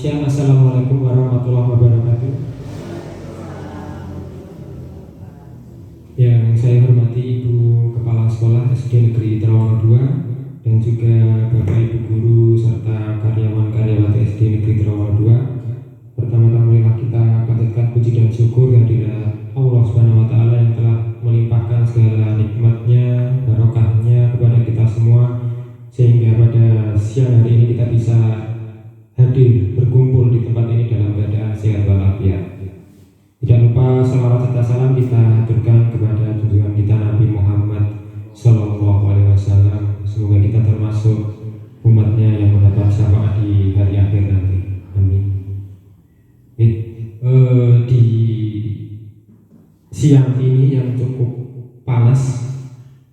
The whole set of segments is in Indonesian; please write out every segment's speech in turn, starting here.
siang. Assalamualaikum warahmatullahi wabarakatuh. Yang saya hormati Ibu Kepala Sekolah SD Negeri Terawangan 2 dan juga Bapak Ibu Guru serta karyawan-karyawati SD Negeri Terawangan 2. Pertama-tama marilah kita panjatkan puji dan syukur kehadirat Allah Subhanahu wa taala yang telah melimpahkan segala nikmatnya, barokahnya kepada kita semua, sehingga pada siang hari ini kita bisa hadir berkumpul di tempat ini dalam keadaan sehat walafiat. Tidak lupa salawat serta salam kita haturkan kepada junjungan kita Nabi Muhammad Sallallahu Alaihi Wasallam. Semoga kita termasuk umatnya yang mendapat syafaat di hari akhir nanti. Amin. Di siang ini yang cukup panas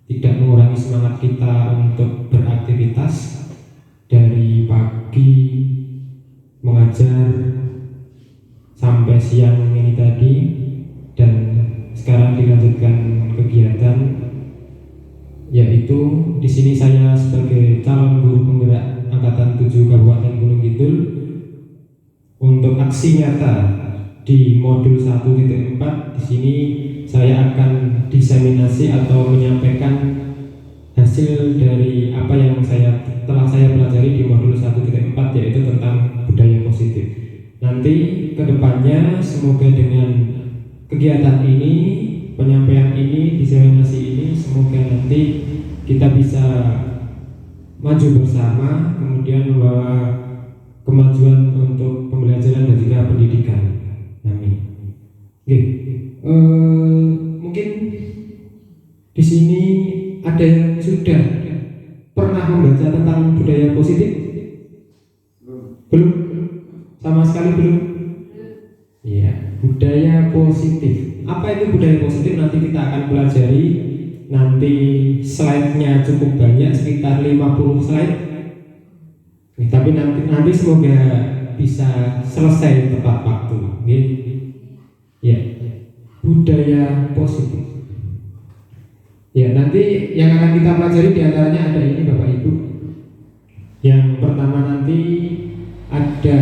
tidak mengurangi semangat kita untuk beraktivitas dari pagi mengajar sampai siang ini tadi, dan sekarang dilanjutkan kegiatan, yaitu di sini saya sebagai calon guru penggerak angkatan 7 Kabupaten Gunung Kidul untuk aksi nyata di modul 1.4. Di sini saya akan diseminasi atau menyampaikan hasil dari apa yang telah saya pelajari di modul 1.4, yaitu tentang budaya positif. Nanti kedepannya semoga dengan kegiatan ini, penyampaian ini, diseminasi ini, semoga nanti kita bisa maju bersama, kemudian membawa kemajuan untuk pembelajaran dan juga pendidikan. Amin. Oke. Mungkin di sini ada yang sudah pernah membaca tentang budaya positif? Belum? Sama sekali belum? Iya, budaya positif. Apa itu budaya positif? Nanti kita akan pelajari. Nanti slide-nya cukup banyak, sekitar 50 slide. Tapi nanti semoga bisa selesai tepat waktu. Ya, budaya positif. Ya, nanti yang akan kita pelajari diantaranya ada ini Bapak Ibu. Yang pertama nanti ada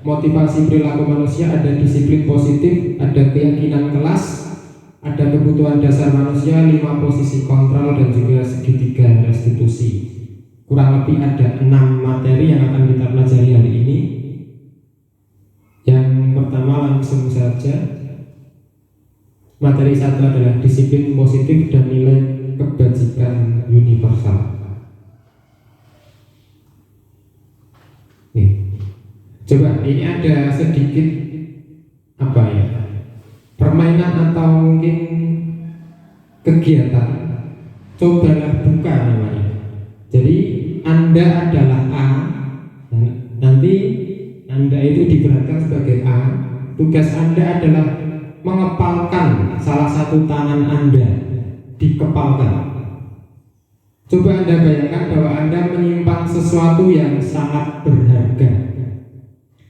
motivasi perilaku manusia, ada disiplin positif, ada keyakinan kelas, ada kebutuhan dasar manusia, 5 posisi kontrol, dan juga segitiga restitusi. Kurang lebih ada 6 materi yang akan kita pelajari hari ini. Yang pertama langsung saja, materi 1 adalah disiplin positif dan nilai kebajikan universal. Coba ini ada sedikit permainan atau mungkin kegiatan. Cobalah buka namanya. Jadi Anda adalah A, nanti Anda itu diberatkan sebagai A. Tugas Anda adalah mengepalkan salah satu tangan Anda, dikepalkan. Coba Anda bayangkan bahwa Anda menyimpan sesuatu yang sangat berharga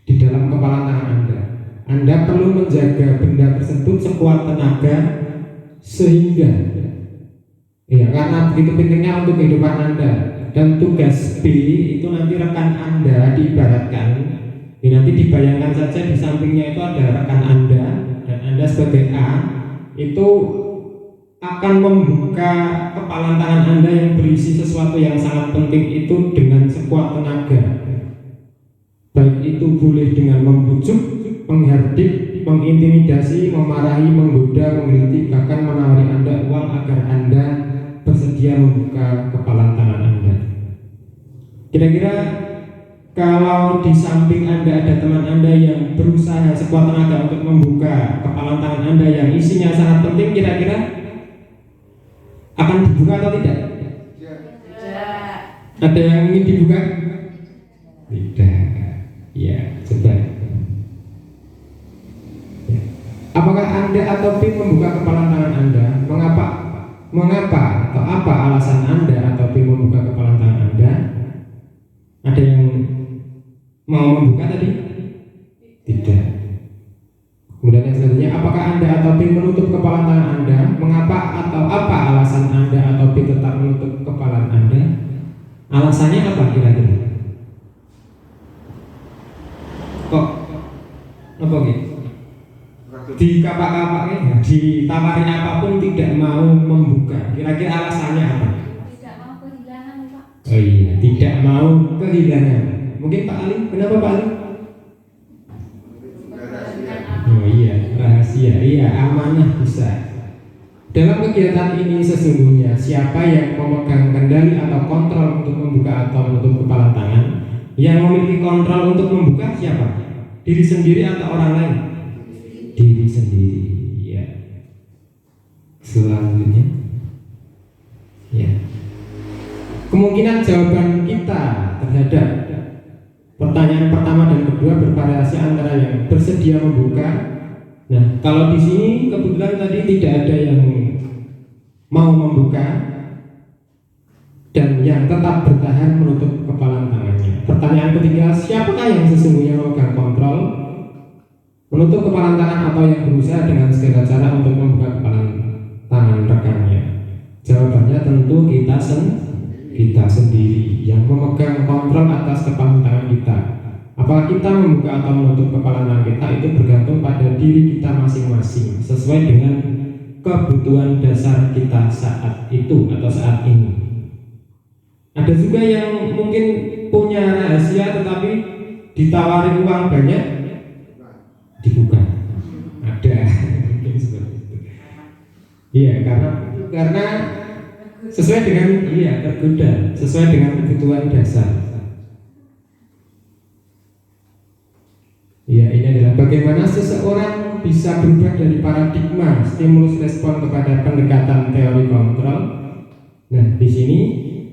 di dalam kepala tangan Anda. Anda perlu menjaga benda tersebut sekuat tenaga sehingga karena begitu pentingnya untuk kehidupan Anda. Dan tugas B itu nanti rekan Anda diibaratkan, nanti dibayangkan saja di sampingnya itu ada rekan Anda, dan Anda sebagai A itu akan membuka kepala tangan Anda yang berisi sesuatu yang sangat penting itu dengan sekuat tenaga. Baik itu boleh dengan membujuk, menghardik, mengintimidasi, memarahi, menggoda, menggelitik, bahkan menawari Anda uang agar Anda bersedia membuka kepala tangan Anda. Kira-kira kalau di samping Anda ada teman Anda yang berusaha sekuat tenaga untuk membuka kepala tangan Anda yang isinya sangat penting, kira-kira akan dibuka atau tidak? Tidak. Ada yang ingin dibuka? Tidak. Ya, coba. Ya. Apakah Anda atau tim membuka kepala tangan Anda? Mengapa atau apa alasan Anda atau tim membuka kepala tangan Anda? Ada yang mau membuka tadi? Tidak. Kemudian yang selanjutnya, apakah Anda atau tim menutup kepala tangan Anda? Mengapa atau apa alasan Anda atau tim tetap menutup kepala Anda? Alasannya apa kira-kira? kapak-kapaknya, ditawarin apapun tidak mau membuka. Kira-kira alasannya apa? Tidak mau kehilangan, Pak. Oh iya, tidak mau kehilangan. Mungkin Pak Ali, kenapa Pak Ali? Oh iya, rahasia, iya, amanah bisa. Dalam kegiatan ini sesungguhnya siapa yang memegang kendali atau kontrol untuk membuka atau menutup kepalan tangan? Yang memiliki kontrol untuk membuka siapa? Diri sendiri atau orang lain? Diri sendiri. Ya. Selanjutnya, ya. Kemungkinan jawaban kita terhadap pertanyaan pertama dan kedua bervariasi antara yang bersedia membuka. Nah, kalau di sini kebetulan tadi tidak ada yang mau membuka dan yang tetap bertahan menutup kepalan tangannya. Pertanyaan ketiga, siapakah yang sesungguhnya memegang kontrol menutup kepalan tangan atau yang berusaha dengan segala cara untuk membuka kepalan tangan rekannya? Jawabannya tentu kita sendiri yang memegang kontrol atas kepalan tangan kita. Apakah kita membuka atau menutup kepalan tangan kita itu bergantung pada diri kita masing-masing sesuai dengan kebutuhan dasar kita saat itu atau saat ini. Ada juga yang mungkin punya rahasia tetapi ditawari uang banyak dibuka. Ada mungkin seperti itu. Iya, karena sesuai dengan tergoda, sesuai dengan kebutuhan dasar. Ya, ini adalah bagaimana seseorang bisa berubah dari paradigma stimulus respon kepada pendekatan teori kontrol. Nah, di sini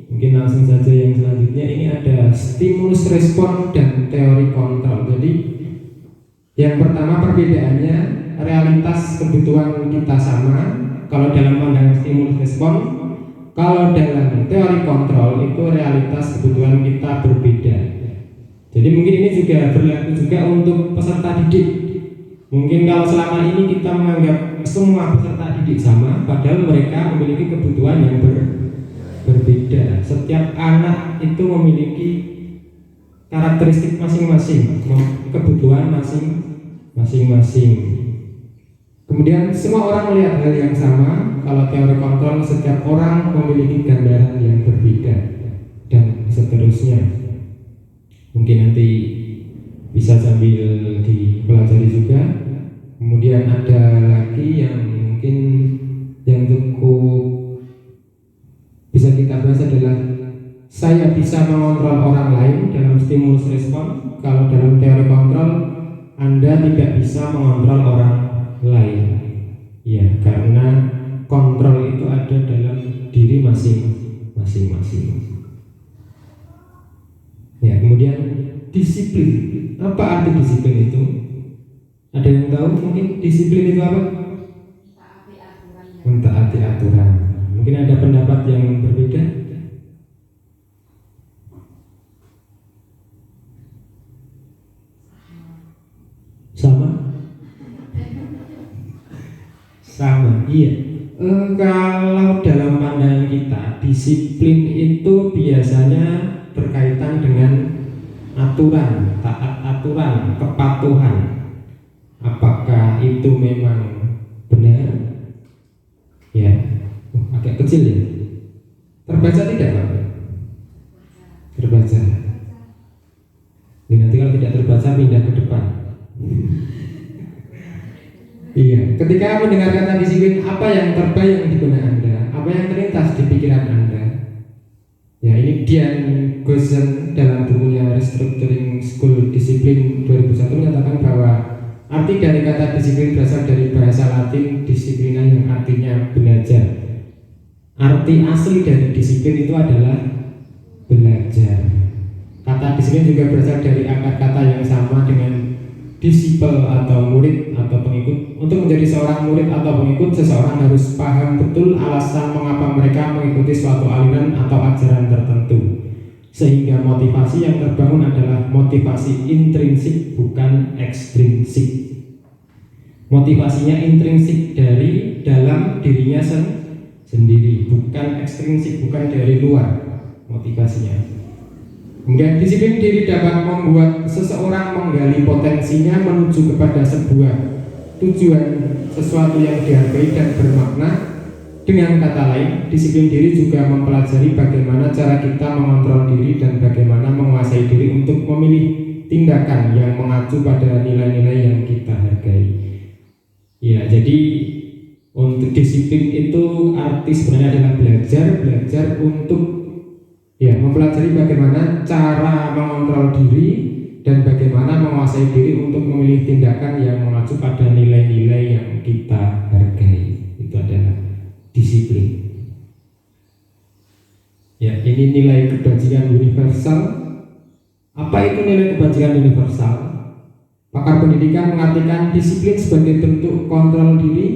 mungkin langsung saja yang selanjutnya, ini ada stimulus respon dan teori kontrol. Jadi yang pertama perbedaannya, realitas kebutuhan kita sama kalau dalam pandangan stimulus respon. Kalau dalam teori kontrol itu realitas kebutuhan kita berbeda. Jadi mungkin ini juga berlaku juga untuk peserta didik. Mungkin kalau selama ini kita menganggap semua peserta didik sama, padahal mereka memiliki kebutuhan yang berbeda. Setiap anak itu memiliki karakteristik masing-masing, kebutuhan masing-masing. Kemudian semua orang melihat hal yang sama. Kalau teori kontrol, setiap orang memiliki gambaran yang berbeda dan seterusnya. Mungkin nanti bisa sambil dipelajari juga. Kemudian ada lagi yang mungkin yang cukup bisa kita bahas adalah saya bisa mengontrol orang lain dalam stimulus respon. Kalau dalam teori kontrol, Anda tidak bisa mengontrol orang lain. Ya, karena kontrol itu ada dalam diri masing-masing. Ya, kemudian disiplin. Apa arti disiplin itu? Ada yang tahu mungkin disiplin itu apa? Mentaati aturan. Mungkin ada pendapat yang berbeda? Sama? Sama, iya. Kalau dalam pandangan kita, disiplin itu biasanya berkaitan dengan aturan, taat aturan, kepatuhan. Apakah itu memang benar? Ya, agak kecil ya. Terbaca tidak Pak? Terbaca. Ini nanti kalau tidak terbaca pindah ke depan. Iya, ketika mendengar kata disiplin, apa yang terbayang di benak Anda? Apa yang terlintas di pikiran Anda? Ya, ini Dian Goosen dalam bukunya Restructuring School Discipline 2001 menyatakan bahwa arti dari kata disiplin berasal dari bahasa Latin disiplina yang artinya belajar. Arti asli dari disiplin itu adalah belajar. Kata disiplin juga berasal dari akar kata yang sama dengan disciple atau murid atau pengikut. Untuk menjadi seorang murid atau pengikut, seseorang harus paham betul alasan mengapa mereka mengikuti suatu aliran atau ajaran tertentu. Sehingga motivasi yang terbangun adalah motivasi intrinsik bukan ekstrinsik. Motivasinya intrinsik dari dalam dirinya sendiri, bukan ekstrinsik, bukan dari luar motivasinya. Kemudian disiplin diri dapat membuat seseorang menggali potensinya menuju kepada sebuah tujuan sesuatu yang dihargai dan bermakna. Dengan kata lain, disiplin diri juga mempelajari bagaimana cara kita mengontrol diri dan bagaimana menguasai diri untuk memilih tindakan yang mengacu pada nilai-nilai yang kita hargai. Ya, jadi untuk disiplin itu arti sebenarnya adalah belajar untuk mempelajari bagaimana cara mengontrol diri dan bagaimana menguasai diri untuk memilih tindakan yang mengacu pada nilai-nilai yang kita hargai. Itu adalah disiplin. Ya, ini nilai kebajikan universal. Apa itu nilai kebajikan universal? Pakar pendidikan mengartikan disiplin sebagai bentuk kontrol diri,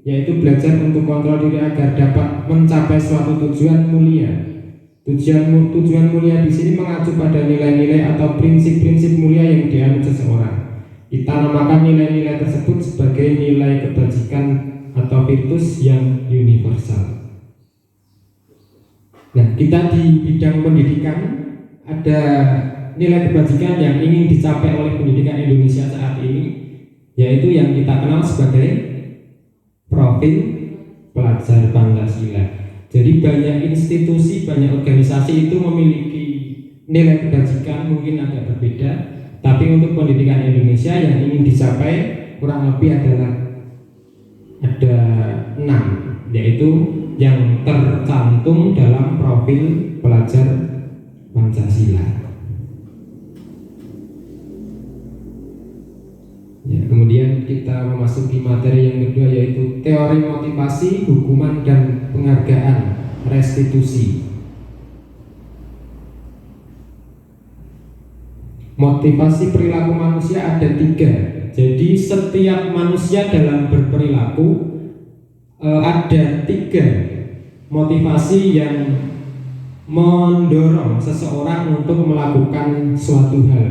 yaitu belajar untuk kontrol diri agar dapat mencapai suatu tujuan mulia. Tujuan mulia di sini mengacu pada nilai-nilai atau prinsip-prinsip mulia yang dianut seseorang. Kita namakan nilai-nilai tersebut sebagai nilai kebajikan atau virtus yang universal. Nah, kita di bidang pendidikan ada nilai kebajikan yang ingin dicapai oleh pendidikan Indonesia saat ini, yaitu yang kita kenal sebagai profil pelajar Pancasila. Jadi banyak institusi, banyak organisasi itu memiliki nilai kebajikan mungkin agak berbeda, tapi untuk pendidikan Indonesia yang ingin dicapai kurang lebih adalah ada 6, yaitu yang tercantum dalam profil pelajar Pancasila. Ya, kemudian kita memasuki materi yang kedua, yaitu teori motivasi, hukuman, dan penghargaan, restitusi. Motivasi perilaku manusia ada 3. Jadi setiap manusia dalam berperilaku ada 3 motivasi yang mendorong seseorang untuk melakukan suatu hal.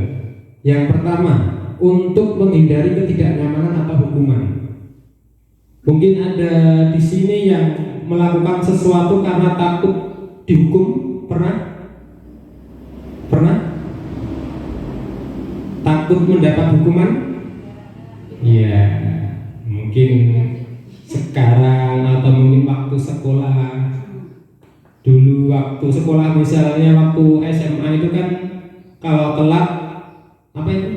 Yang pertama, untuk menghindari ketidaknyamanan atau hukuman. Mungkin ada di sini yang melakukan sesuatu karena takut dihukum. Pernah? Takut mendapat hukuman? Ya, mungkin sekarang atau mungkin waktu sekolah. Dulu waktu sekolah misalnya waktu SMA itu kan kalau telat apa itu?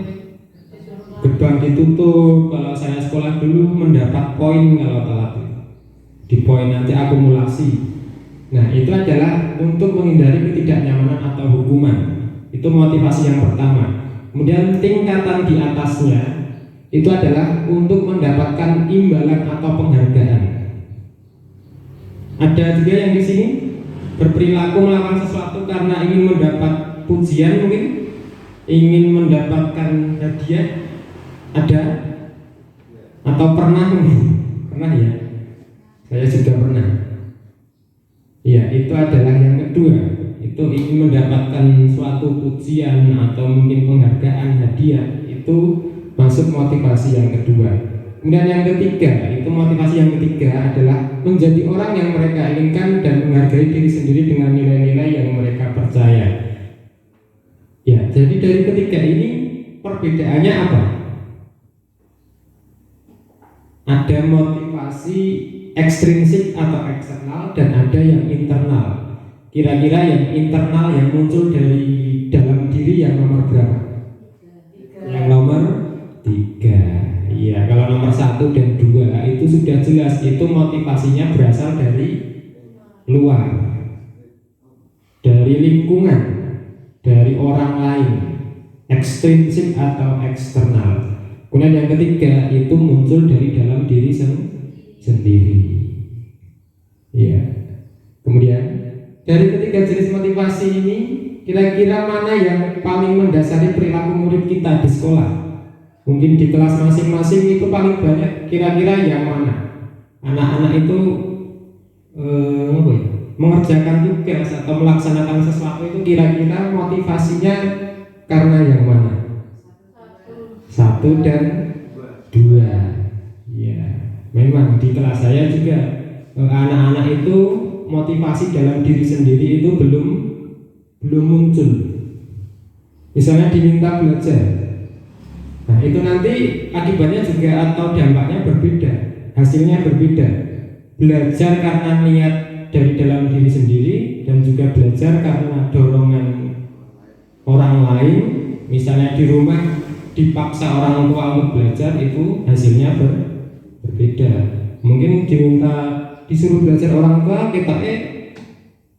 Gerbang ditutup. Kalau saya sekolah dulu mendapat poin kalau telat. Di poin nanti akumulasi. Nah, itu adalah untuk menghindari ketidaknyamanan atau hukuman. Itu motivasi yang pertama. Kemudian tingkatan di atasnya itu adalah untuk mendapatkan imbalan atau penghargaan. Ada juga yang di sini berperilaku melakukan sesuatu karena ingin mendapat pujian, mungkin ingin mendapatkan hadiah. Ada? Atau pernah mungkin? Pernah ya? Saya juga pernah. Ya, itu adalah yang kedua. Itu ingin mendapatkan suatu pujian atau mungkin penghargaan, hadiah. Itu masuk motivasi yang kedua. Kemudian yang ketiga, itu motivasi yang ketiga adalah menjadi orang yang mereka inginkan dan menghargai diri sendiri dengan nilai-nilai yang mereka percaya. Ya, jadi dari ketiga ini perbedaannya apa? Ada motivasi ekstrinsik atau eksternal dan ada yang internal. Kira-kira yang internal yang muncul dari dalam diri yang nomor berapa? Yang nomor 3. Iya, kalau nomor 1 dan 2 itu sudah jelas, itu motivasinya berasal dari luar, dari lingkungan, dari orang lain, ekstrinsik atau eksternal. Kemudian yang ketiga itu muncul dari dalam diri sendiri. Ya. Kemudian dari ketiga jenis motivasi ini, kira-kira mana yang paling mendasari perilaku murid kita di sekolah? Mungkin di kelas masing-masing itu paling banyak, kira-kira yang mana? Anak-anak itu mengerjakan tugas atau melaksanakan sesuatu itu kira-kira motivasinya karena yang mana? 1 dan 2. Ya, memang di kelas saya juga anak-anak itu motivasi dalam diri sendiri itu belum muncul. Misalnya diminta belajar, Nah, itu nanti akibatnya juga atau dampaknya berbeda, hasilnya berbeda. Belajar karena niat dari dalam diri sendiri dan juga belajar karena dorongan orang lain. Misalnya di rumah dipaksa orang tua untuk belajar, itu hasilnya berbeda. Mungkin disuruh belajar orang tua, kita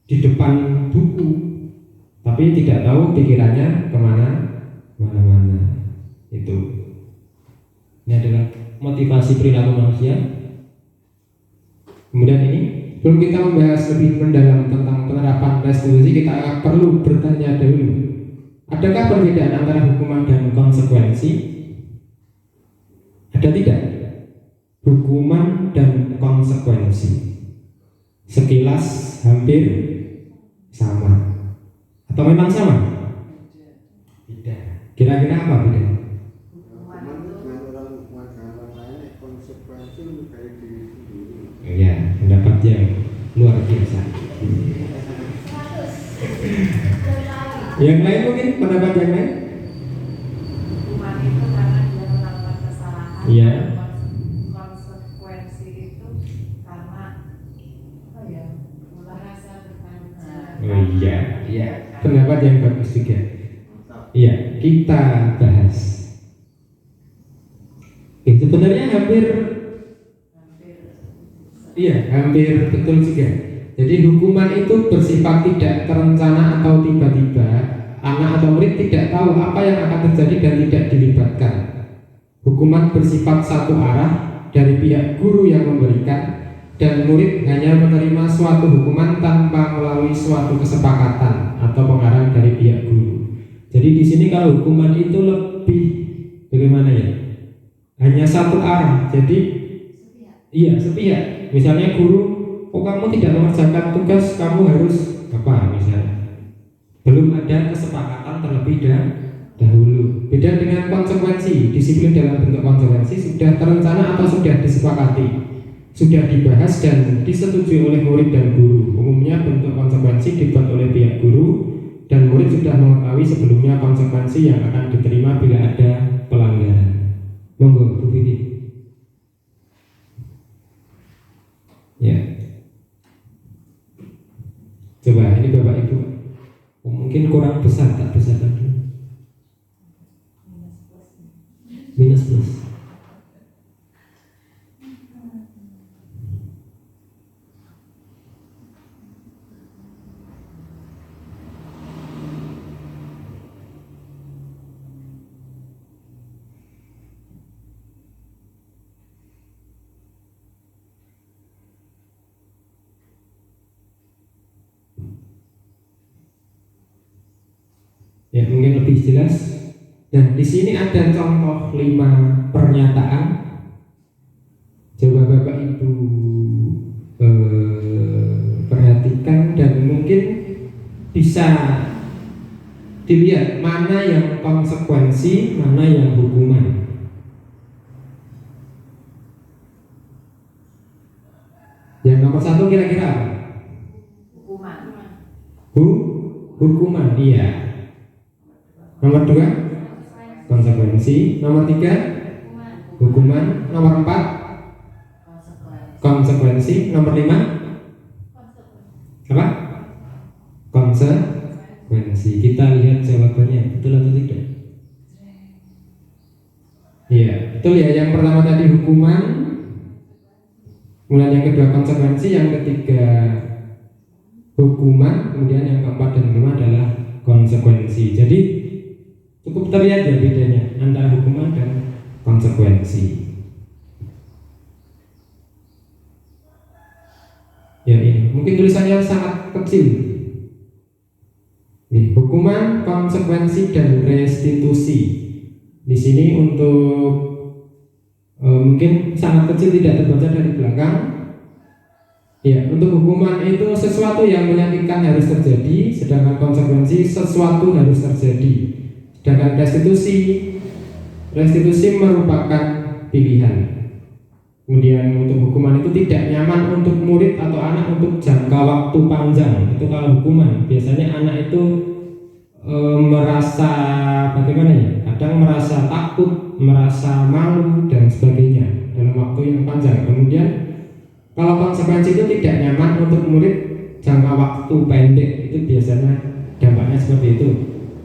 di depan buku, tapi tidak tahu pikirannya kemana-mana. Itu ini adalah motivasi perilaku manusia. Kemudian ini, sebelum kita membahas lebih mendalam tentang penerapan restitusi, kita perlu bertanya dulu, adakah perbedaan antara hukuman dan konsekuensi? Ada tidak? Hukuman dan konsekuensi sekilas hampir sama, atau memang sama? Tidak. Kira-kira apa bedanya? Ya, pendapat yang luar biasa. Yang lain mungkin pendapat yang lain? Hukuman itu karena dia melakukan kesalahan. Iya. Konsekuensi itu karena apa ya? Merasa bertanggung jawab. Oh iya. Pendapat yang bagus juga. Iya, kita bahas. Sebenarnya hampir betul juga. Jadi hukuman itu bersifat tidak terencana atau tiba-tiba. Anak atau murid tidak tahu apa yang akan terjadi dan tidak dilibatkan. Hukuman bersifat satu arah dari pihak guru yang memberikan, dan murid hanya menerima suatu hukuman tanpa melalui suatu kesepakatan atau pengarang dari pihak guru. Jadi di sini kalau hukuman itu lebih bagaimana ya? Hanya satu arah. Jadi sepihak. Misalnya guru, kamu tidak mengerjakan tugas, kamu harus apa misalnya. Belum ada kesepakatan terlebih dahulu. Beda dengan konsekuensi. Disiplin dalam bentuk konsekuensi sudah terencana atau sudah disepakati, sudah dibahas dan disetujui oleh murid dan guru. Umumnya bentuk konsekuensi dibuat oleh pihak guru, dan murid sudah mengetahui sebelumnya konsekuensi yang akan diterima bila ada pelanggaran. Monggo, Bu Vivi. Ya. Coba ini Bapak Ibu. Mungkin kurang besar, tak besar lagi. Minus plus. Ya, mungkin lebih jelas. Nah, di sini ada contoh 5 pernyataan. Coba Bapak Ibu perhatikan dan mungkin bisa dilihat mana yang konsekuensi, mana yang hukuman. Yang nomor 1 kira-kira apa? Hukuman. Hukuman, iya. Nomor 2 konsekuensi. Nomor 3 hukuman. Nomor 4 konsekuensi. Nomor 5 apa? Konsekuensi. Kita lihat jawabannya betul atau tidak. Iya, betul ya. Yang pertama tadi hukuman, kemudian yang kedua konsekuensi, yang ketiga hukuman, kemudian yang keempat dan kelima adalah konsekuensi. Jadi cukup terlihat ya bedanya antara hukuman dan konsekuensi. Ya ini mungkin tulisannya sangat kecil. Nih, hukuman, konsekuensi dan restitusi. Di sini untuk mungkin sangat kecil, tidak terbaca dari belakang. Ya, untuk hukuman itu sesuatu yang menyakitkan harus terjadi, sedangkan konsekuensi sesuatu harus terjadi. Sedangkan restitusi merupakan pilihan. Kemudian untuk hukuman itu tidak nyaman untuk murid atau anak untuk jangka waktu panjang. Itu kalau hukuman, biasanya anak itu merasa bagaimana ya, kadang merasa takut, merasa malu dan sebagainya dalam waktu yang panjang. Kemudian kalau konsekuensi itu tidak nyaman untuk murid jangka waktu pendek, itu biasanya dampaknya seperti itu.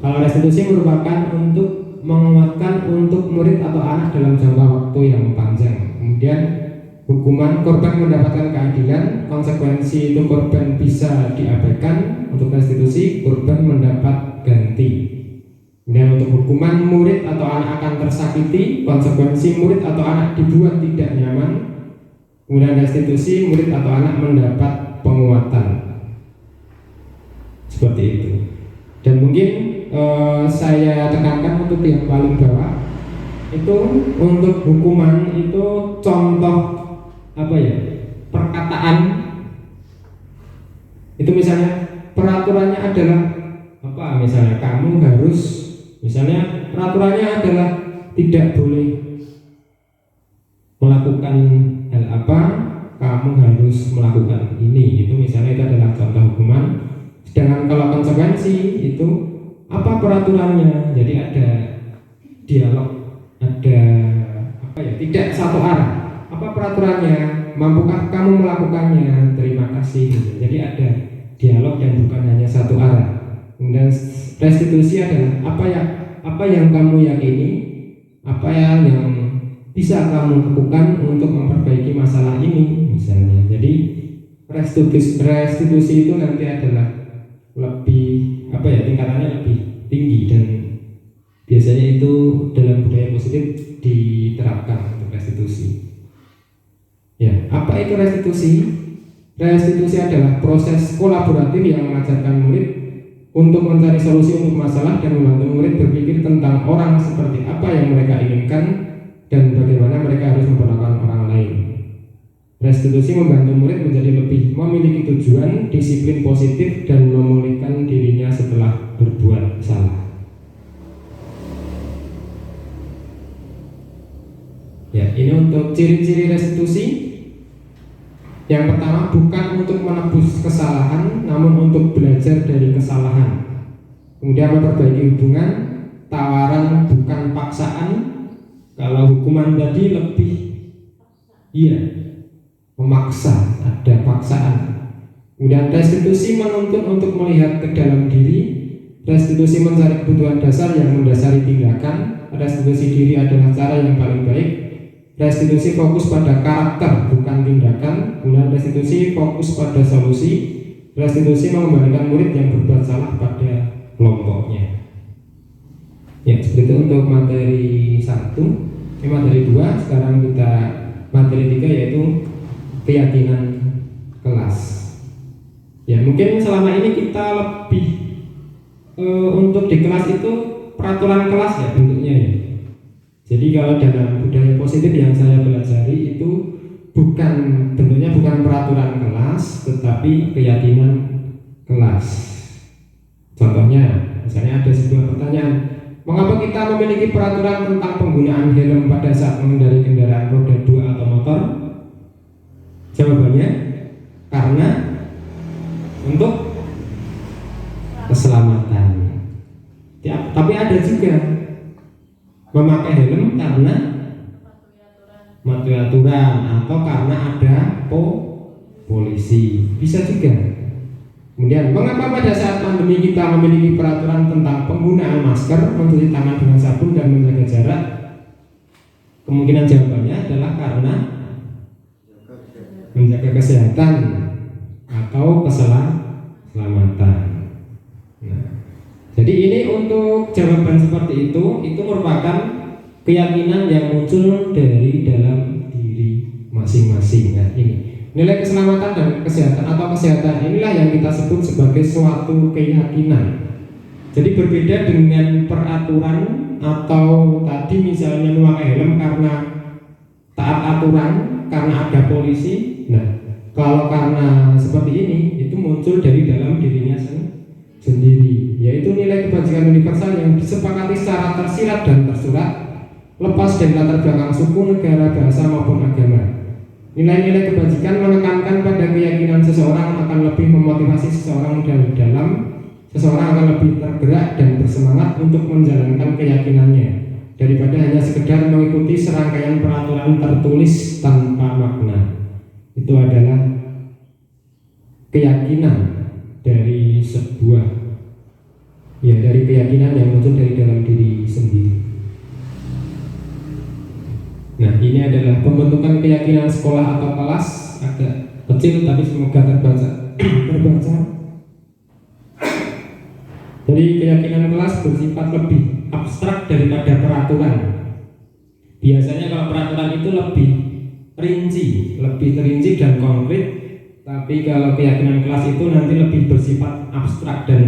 Kalau restitusi merupakan untuk menguatkan untuk murid atau anak dalam jangka waktu yang panjang. Kemudian hukuman, korban mendapatkan keadilan, konsekuensi itu korban bisa diabaikan. Untuk restitusi, korban mendapat ganti. Kemudian untuk hukuman, murid atau anak akan tersakiti, konsekuensi murid atau anak dibuat tidak nyaman. Kemudian restitusi, murid atau anak mendapat penguatan. Seperti itu. Dan mungkin saya tekankan untuk yang paling bawah itu, untuk hukuman itu contoh apa ya, perkataan itu misalnya peraturannya adalah apa, misalnya kamu harus, misalnya peraturannya adalah tidak boleh melakukan hal apa, kamu harus melakukan ini, itu misalnya itu adalah contoh hukuman. Sedangkan kalau konsekuensi itu apa peraturannya, jadi ada dialog, ada apa ya, tidak satu arah. Apa peraturannya, mampukah kamu melakukannya, terima kasih. Jadi ada dialog dan bukan hanya satu arah. Kemudian restitusi adalah apa yang kamu yakini, apa yang bisa kamu lakukan untuk memperbaiki masalah ini misalnya. Jadi restitusi itu nanti adalah lebih apa ya, tingkatannya lebih tinggi, dan biasanya itu dalam budaya positif diterapkan untuk restitusi. Ya, apa itu restitusi? Restitusi adalah proses kolaboratif yang mengajarkan murid untuk mencari solusi untuk masalah dan membantu murid berpikir tentang orang seperti apa yang mereka inginkan dan bagaimana mereka harus memperlakukan orang lain. Restitusi membantu murid menjadi lebih memiliki tujuan, disiplin positif, dan memulihkan dirinya setelah berbuat salah. Ya, ini untuk ciri-ciri restitusi. Yang pertama, bukan untuk menebus kesalahan, namun untuk belajar dari kesalahan. Kemudian memperbaiki hubungan, tawaran bukan paksaan. Kalau hukuman tadi lebih memaksa, ada paksaan. Kemudian restitusi menuntut untuk melihat ke dalam diri. Restitusi mencari kebutuhan dasar yang mendasari tindakan. Restitusi diri adalah cara yang paling baik. Restitusi fokus pada karakter bukan tindakan. Kemudian restitusi fokus pada solusi. Restitusi mengembalikan murid yang berbuat salah pada kelompoknya. Ya, seperti itu untuk materi 1. Materi 2, sekarang kita materi 3, yaitu keyakinan kelas. Ya, mungkin selama ini kita lebih untuk di kelas itu peraturan kelas ya bentuknya ya. Jadi kalau dalam budaya positif yang saya pelajari itu bentuknya bukan peraturan kelas, tetapi keyakinan kelas. Contohnya, misalnya ada sebuah pertanyaan, mengapa kita memiliki peraturan tentang penggunaan helm pada saat mengendarai kendaraan roda 2 atau motor? Jawabannya, karena untuk keselamatan. Ya, tapi ada juga memakai helm karena mematuhi aturan atau karena ada polisi, bisa juga. Kemudian, mengapa pada saat pandemi kita memiliki peraturan tentang penggunaan masker, mencuci tangan dengan sabun dan menjaga jarak? Kemungkinan jawabannya adalah karena menjaga kesehatan atau keselamatan. Nah, jadi ini untuk jawaban seperti itu merupakan keyakinan yang muncul dari dalam diri masing-masing. Nah, ini nilai keselamatan dan kesehatan atau kesehatan inilah yang kita sebut sebagai suatu keyakinan. Jadi berbeda dengan peraturan atau tadi misalnya memakai helm karena taat aturan, karena ada polisi. Nah, kalau karena seperti ini, itu muncul dari dalam dirinya sendiri, yaitu nilai kebajikan universal yang disepakati secara tersirat dan tersurat, lepas dari latar belakang suku, negara, bahasa maupun agama. Nilai-nilai kebajikan menekankan pada keyakinan seseorang akan lebih memotivasi seseorang dari dalam seseorang akan lebih tergerak dan bersemangat untuk menjalankan keyakinannya daripada hanya sekedar mengikuti serangkaian peraturan tertulis tanpa makna. Itu adalah keyakinan dari dari keyakinan yang muncul dari dalam diri sendiri. Nah, ini adalah pembentukan keyakinan sekolah atau kelas, agak kecil tapi semoga terbaca. Jadi keyakinan kelas bersifat lebih abstrak daripada peraturan. Biasanya kalau peraturan itu lebih rinci dan konkret, tapi kalau keyakinan kelas itu nanti lebih bersifat abstrak dan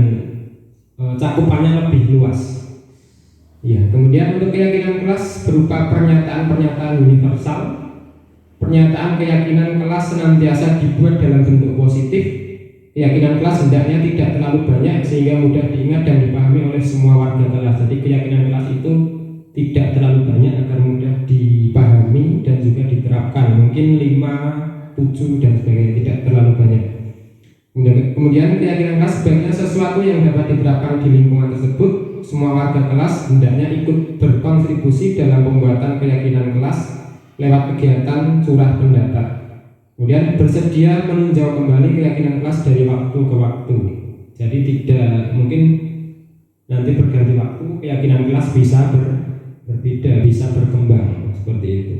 cakupannya lebih luas. Ya, kemudian untuk keyakinan kelas berupa pernyataan-pernyataan universal. Pernyataan keyakinan kelas senantiasa dibuat dalam bentuk positif. Keyakinan kelas hendaknya tidak terlalu banyak sehingga mudah diingat dan dipahami oleh semua warga kelas. Jadi keyakinan kelas itu tidak terlalu banyak agar mudah dipahami dan juga diterapkan. Mungkin 5, 7 dan sebagainya, tidak terlalu banyak. Kemudian keyakinan kelas sebaiknya sesuatu yang dapat diterapkan di lingkungan tersebut. Semua warga kelas hendaknya ikut berkontribusi dalam pembuatan keyakinan kelas lewat kegiatan curah pendapat. Kemudian bersedia meninjau kembali keyakinan kelas dari waktu ke waktu. Jadi tidak mungkin nanti berganti waktu keyakinan kelas bisa berbeda, bisa berkembang seperti itu.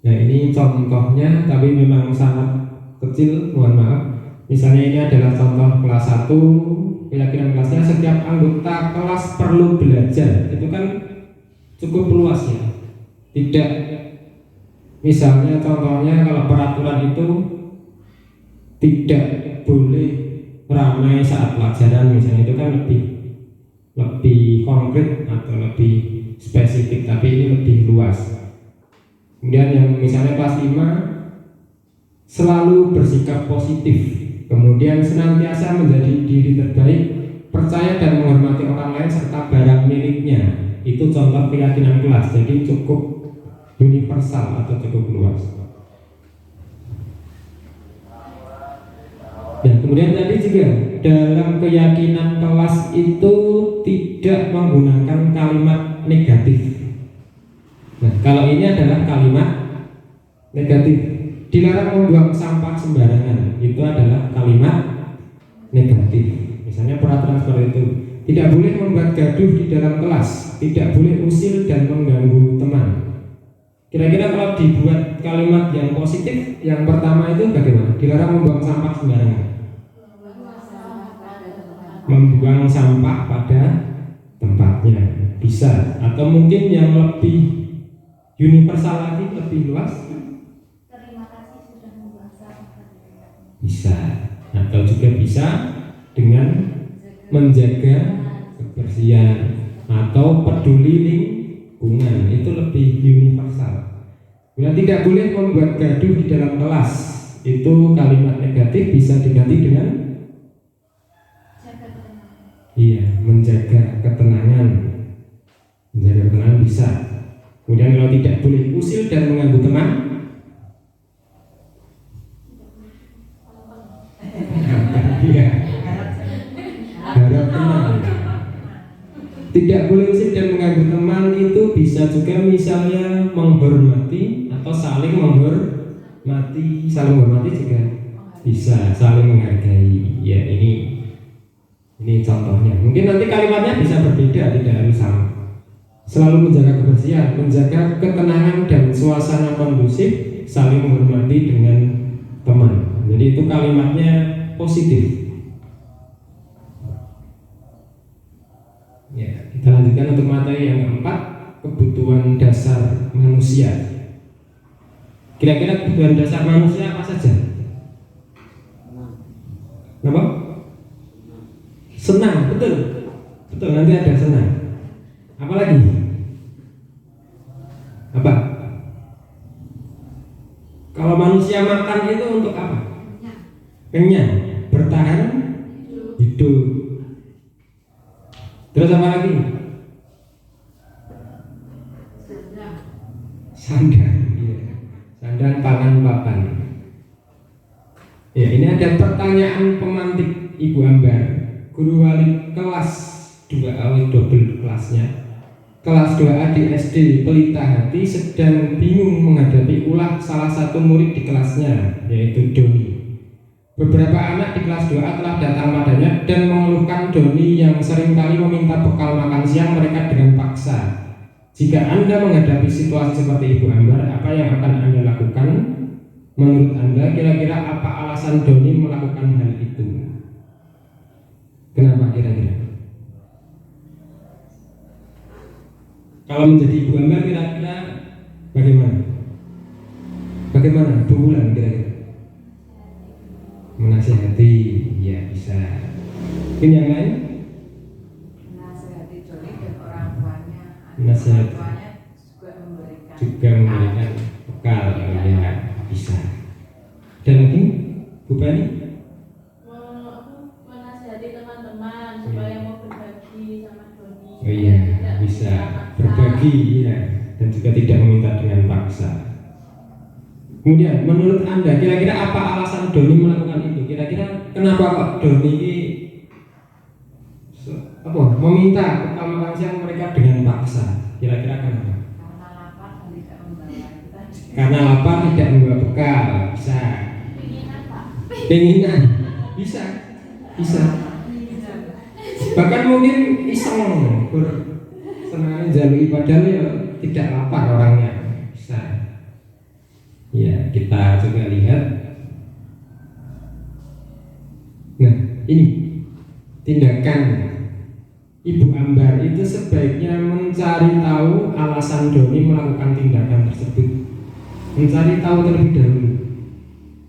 Nah, ini contohnya, tapi memang sangat kecil, mohon maaf. Misalnya ini adalah contoh kelas 1. Keyakinan kelasnya setiap anggota kelas perlu belajar. Itu kan cukup luas ya. Tidak, misalnya contohnya kalau peraturan itu tidak boleh ramai saat pelajaran, misalnya itu kan lebih konkret atau lebih spesifik, tapi ini lebih luas. Kemudian yang misalnya kelas 5 selalu bersikap positif, kemudian senantiasa menjadi diri terbaik, percaya dan menghormati orang lain serta barang miliknya. Itu contoh keyakinan kelas, jadi cukup universal atau cukup luas. Dan kemudian tadi juga dalam keyakinan kelas itu tidak menggunakan kalimat negatif. Nah, kalau ini adalah kalimat negatif. Dilarang membuang sampah sembarangan, itu adalah kalimat negatif. Misalnya peraturan seperti itu. Tidak boleh membuat gaduh di dalam kelas, tidak boleh usil dan mengganggu teman. Kira-kira kalau dibuat kalimat yang positif, yang pertama itu bagaimana? Dilarang membuang sampah sembarangan. Membuang sampah pada tempatnya bisa, atau mungkin yang lebih universal lagi, lebih luas, Terima kasih sudah membuang sampah. bisa, atau juga bisa dengan menjaga kebersihan atau peduli lingkungan. Itu lebih universal. Kemudian tidak boleh membuat gaduh di dalam kelas, itu kalimat negatif, bisa diganti dengan menjaga ketenangan. Menjaga ketenangan bisa. Kemudian kalau tidak boleh usil dan mengganggu teman, iya, harap tenang. Tidak boleh usil dan mengganggu teman itu bisa juga misalnya menghormati atau saling menghormati. Saling menghormati juga bisa, saling menghargai. Ya, ini contohnya. Mungkin nanti kalimatnya bisa berbeda, tidak harus sama. Selalu menjaga kebersihan, menjaga ketenangan dan suasana kondusif, saling menghormati dengan teman. Jadi itu kalimatnya positif. Ya, kita lanjutkan untuk materi yang keempat, kebutuhan dasar manusia. Kira-kira kebutuhan dasar manusia apa saja? Apa? Senang, betul. Betul, nanti ada senang. Apa lagi? Apa? Kalau manusia makan itu untuk apa? Kenyang, bertahan hidup. Terus apa lagi? Sandang, ya. Sandang, pangan, papan. Ya, ini ada pertanyaan pemantik. Ibu Ambar, guru wali kelas 2A, double kelasnya, kelas 2A di SD Pelita Hati, sedang bingung menghadapi ulah salah satu murid di kelasnya, yaitu Doni. Beberapa anak di kelas 2A telah datang padanya dan mengeluhkan Doni yang seringkali meminta bekal makan siang mereka dengan paksa. Jika Anda menghadapi situasi seperti Ibu Ambar, apa yang akan Anda lakukan? Menurut Anda, kira-kira apa alasan Doni melakukan hal itu? Kenapa kira-kira? Kalau menjadi Ibu Ambar kira-kira bagaimana? Bagaimana? Bulan kira-kira? Menasihati, ya bisa. Mungkin yang lain? Menasihati Doni dan orang tuanya. Menasihati. Orang tuanya juga memberikan bekal, ya bisa. Ada lagi, Bu Pani? Menasihati teman-teman supaya mau berbagi sama Doni. Oh iya, bisa berbagi, ya, dan juga tidak meminta dengan paksa. Kemudian, menurut Anda, kira-kira apa alasan Doni melakukan itu? Kira-kira kenapa kok Doni ini meminta bekal makan siang mereka dengan paksa? Kira-kira kenapa? Karena lapar dan tidak membawa itu. Karena lapar tidak membawa bekal, bisa. Penginan, bisa. Bahkan mungkin iseng bersenang jalui padahal ya tidak lapar orangnya, bisa. Ya, kita coba lihat. Nah, ini tindakan Ibu Ambar itu sebaiknya mencari tahu alasan Doni melakukan tindakan tersebut. Mencari tahu terlebih dahulu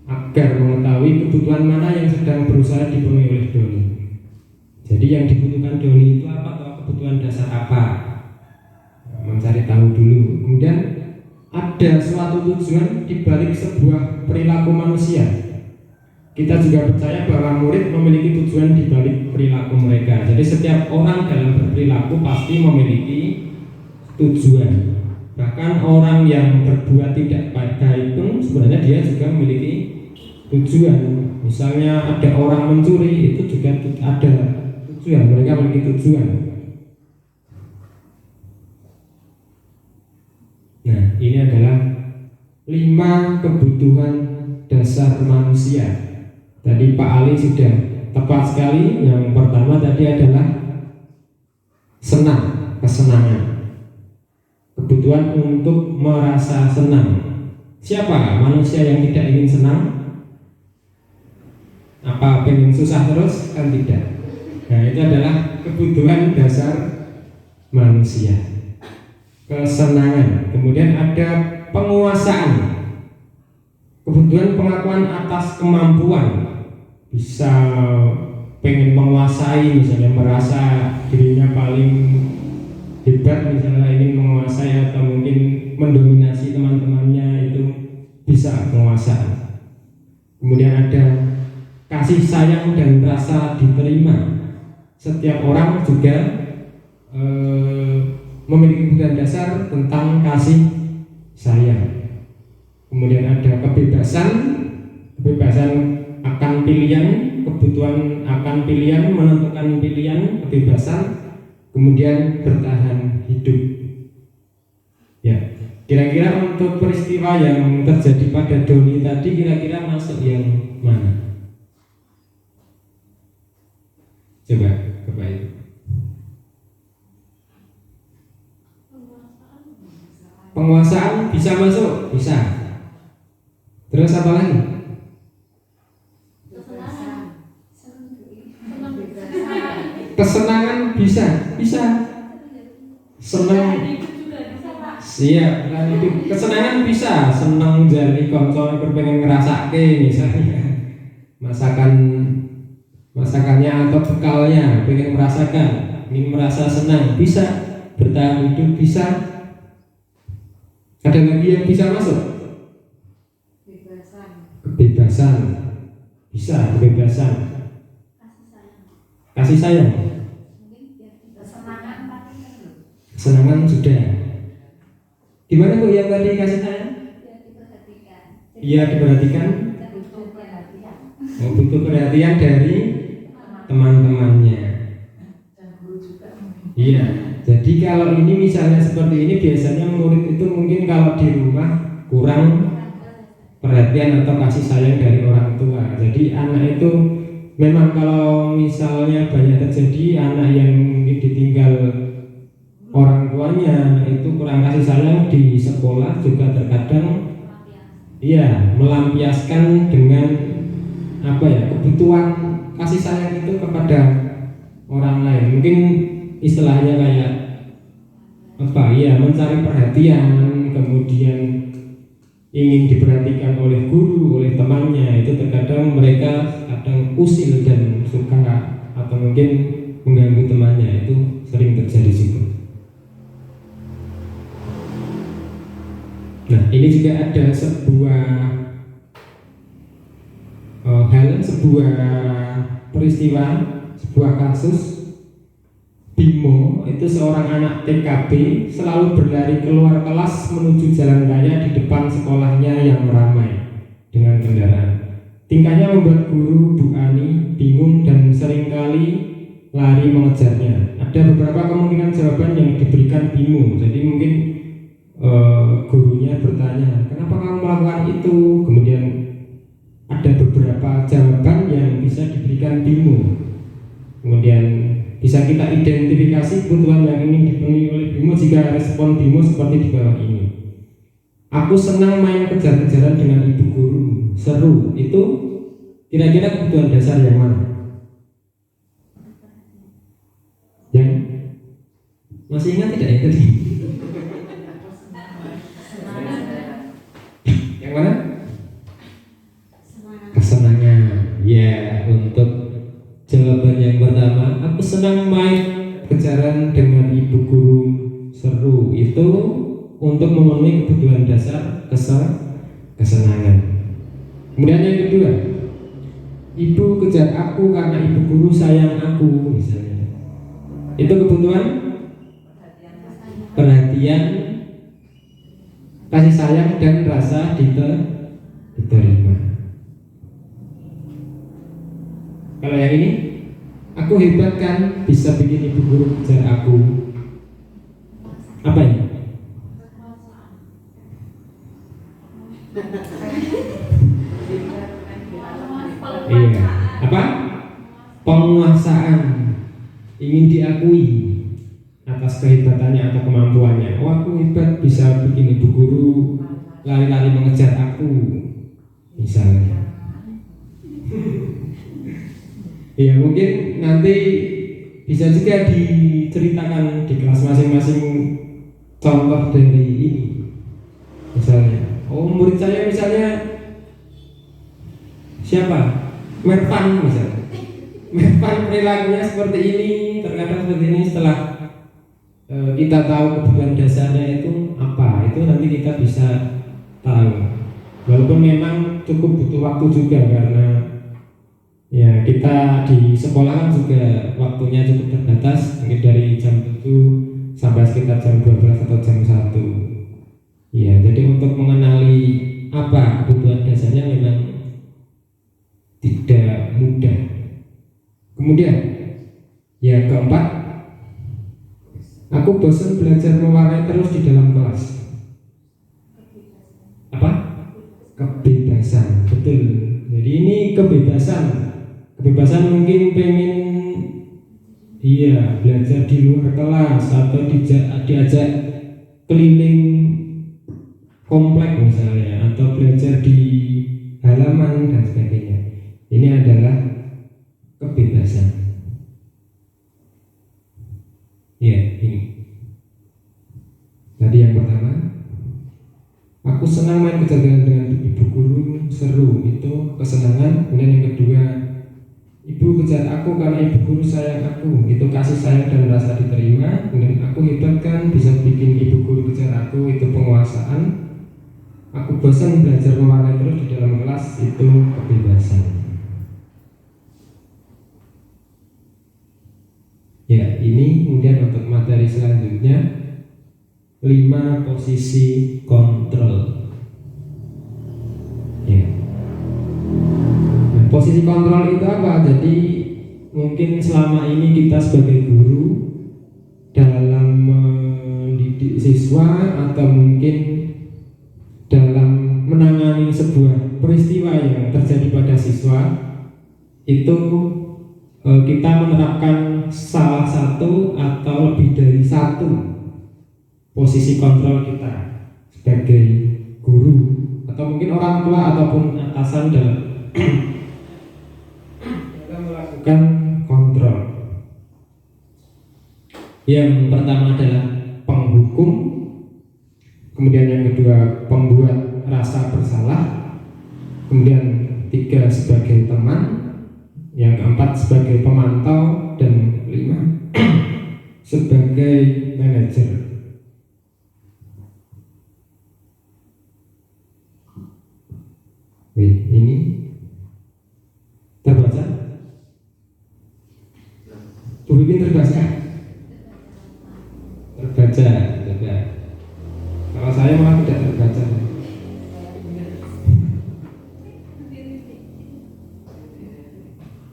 agar mengetahui kebutuhan mana yang sedang berusaha dipenuhi oleh Doni. Jadi yang dibutuhkan Doni itu apa atau kebutuhan dasar apa? Mencari tahu dulu. Kemudian ada suatu tujuan di balik sebuah perilaku manusia. Kita juga percaya bahwa murid memiliki tujuan di balik perilaku mereka. Jadi setiap orang dalam berperilaku pasti memiliki tujuan. Bahkan orang yang berbuat tidak baik pun sebenarnya dia juga memiliki tujuan. Misalnya ada orang mencuri, itu juga ada tujuan. Mereka memiliki tujuan. Nah, ini adalah 5 kebutuhan dasar manusia. Tadi Pak Ali sudah tepat sekali. Yang pertama tadi adalah senang, kesenangan. Kebutuhan untuk merasa senang. Siapa manusia yang tidak ingin senang? Apa pengen susah terus? Kan tidak. Nah, itu adalah kebutuhan dasar manusia. Kesenangan. Kemudian ada penguasaan. Kebutuhan pengakuan atas kemampuan. Bisa pengen menguasai, misalnya merasa dirinya paling hebat, misalnya ingin menguasai atau mungkin mendominasi teman-temannya, itu bisa penguasaan. Kemudian ada kasih sayang dan rasa diterima. Setiap orang juga memiliki kebutuhan dasar tentang kasih sayang. Kemudian ada kebebasan akan pilihan, kebutuhan akan pilihan, menentukan pilihan, kebebasan, kemudian bertahan hidup. Ya, kira-kira untuk peristiwa yang terjadi pada Doni tadi kira-kira masuk yang mana? Coba itu. Penguasaan bisa masuk, bisa. Terus apa lagi? Kesenangan bisa. Senang. Iya, kan itu kesenangan bisa. Senang jadi konco pengen ngerasake misalnya masakannya atau bekalnya, pengen merasakan, ingin merasa senang, bisa. Bertahan hidup bisa. Ada lagi yang bisa masuk? Kebebasan. Bisa, kebebasan. Kasih sayang. Kesenangan sudah. Gimana Bu yang tadi kasih sayang? Iya, diperhatikan. Butuh perhatian. Butuh perhatian dari teman-temannya. Dan guru juga mungkin. Iya, jadi kalau ini misalnya seperti ini, biasanya murid itu mungkin kalau di rumah kurang perhatian atau kasih sayang dari orang tua. Jadi anak itu memang kalau misalnya banyak terjadi anak yang mungkin ditinggal orang tuanya itu kurang kasih sayang di sekolah, juga terkadang iya melampiaskan dengan apa ya, kebutuhan kasih sayang itu kepada orang lain. Mungkin istilahnya kayak apa ya, mencari perhatian, kemudian ingin diperhatikan oleh guru, oleh temannya. Itu terkadang mereka kadang usil dan suka atau mungkin mengganggu temannya. Itu sering terjadi juga. Nah, ini juga ada sebuah sebuah peristiwa, sebuah kasus. Bimo itu seorang anak TKB selalu berlari keluar kelas menuju jalan raya di depan sekolahnya yang ramai dengan kendaraan. Tingkahnya membuat guru Bu Ani bingung dan seringkali lari mengejarnya. Ada beberapa kemungkinan jawaban yang diberikan Bimo. Jadi mungkin gurunya bertanya, kenapa kamu melakukan itu? Kemudian ada beberapa jawaban yang bisa diberikan Bimo. Kemudian bisa kita identifikasi kebutuhan yang ingin dipenuhi oleh Bimo jika respon Bimo seperti di bawah ini. Aku senang main kejar-kejaran dengan ibu guru, seru. Itu kira-kira kebutuhan dasar yang mana? Yang masih ingat tidak yang tadi? Yang mana? Kesenangan. Ya, untuk jawaban yang pertama, aku senang main kejaran dengan ibu guru, seru. Itu untuk memenuhi kebutuhan dasar kesenangan. Kemudian yang kedua, ibu kejar aku karena ibu guru sayang aku, misalnya. Itu kebutuhan perhatian, kasih sayang dan rasa diterima. Kalau yang ini, aku hebat kan bisa bikin ibu guru kejar aku. Apa ini? Iya. Apa? Penguasaan, ingin diakui atas kehebatannya atau kemampuannya. Oh, aku hebat bisa bikin ibu guru lari-lari mengejar aku, misalnya. Ya, mungkin nanti bisa juga diceritakan di kelas masing-masing contoh dari ini. Misalnya, oh murid saya misalnya siapa? Mervan misalnya. Mervan perilakunya seperti ini, terkadang seperti ini. Setelah kita tahu kebutuhan dasarnya itu apa, itu nanti kita bisa tahu. Walaupun memang cukup butuh waktu juga, karena ya kita di sekolah kan juga waktunya cukup terbatas, mungkin dari jam 7 sampai sekitar jam 12 atau jam 1. Ya, jadi untuk mengenali apa kebutuhan dasarnya memang tidak mudah. Kemudian yang keempat, aku bosan belajar mewarnai terus di dalam kelas. Apa? Kebebasan, betul. Jadi ini kebebasan. Kebebasan mungkin pengen belajar di luar kelas atau diajak keliling komplek misalnya, atau belajar di halaman dan sebagainya. Ini adalah kebebasan. Ya, ini. Tadi yang pertama, aku senang main kejar-kejaran dengan ibu guru, seru. Itu kesenangan. Kemudian yang kedua, ibu kejar aku karena ibu guru sayang aku. Itu kasih sayang dan rasa diterima. Kemudian aku hebat kan bisa bikin ibu guru kejar aku. Itu penguasaan. Aku bosan belajar mewarnai terus di dalam kelas. Itu kebebasan. Ya, ini kemudian untuk materi selanjutnya, 5 posisi kontrol. Ya. Nah, posisi kontrol itu apa? Jadi mungkin mungkin selama ini kita sebagai guru dalam mendidik siswa atau mungkin dalam menangani sebuah peristiwa yang terjadi pada siswa itu kita menerapkan salah satu atau lebih dari satu posisi kontrol kita sebagai guru atau mungkin orang tua ataupun atasan dalam melakukan kontrol. Yang pertama adalah penghukum, kemudian yang kedua pembuat rasa bersalah, kemudian tiga sebagai teman, yang keempat sebagai pemantau, dan lima sebagai manajer. Ini terbaca? Bu Bibin terbaca? Terbaca. Kalau saya malah tidak terbaca.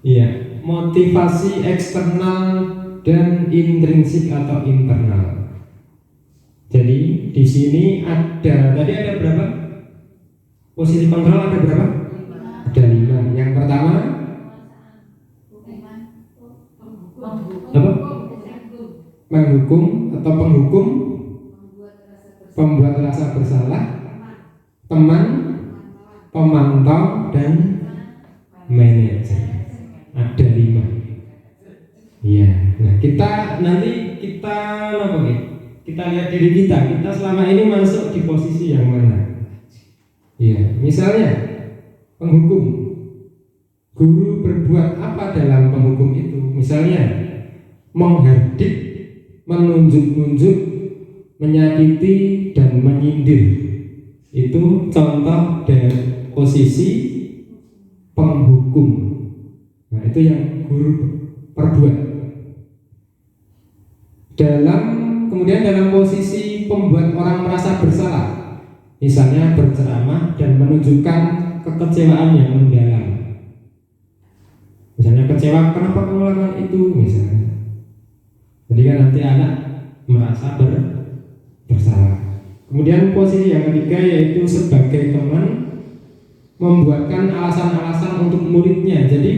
Iya, motivasi eksternal dan intrinsik atau internal. Jadi di sini ada berapa? Posisi kontrol ada berapa? Ada 5. Yang pertama apa? Menghukum atau penghukum, pembuat rasa bersalah, teman, pemantau, dan manajer. Ada 5. Iya. Nah, kita lihat diri kita selama ini masuk di posisi yang mana? Iya, misalnya penghukum. Guru berbuat apa dalam penghukum itu? Misalnya menghardik, menunjuk-nunjuk, menyakiti, dan menyindir. Itu contoh dari posisi penghukum. Nah, itu yang guru perbuat. Kemudian dalam posisi pembuat orang merasa bersalah, misalnya berceramah dan menunjukkan kekecewaan yang mendalam. Misalnya kecewa kenapa kamu lakukan itu misalnya. Jadi kan nanti anak merasa bersalah. Kemudian posisi yang ketiga yaitu sebagai teman, membuatkan alasan-alasan untuk muridnya. Jadi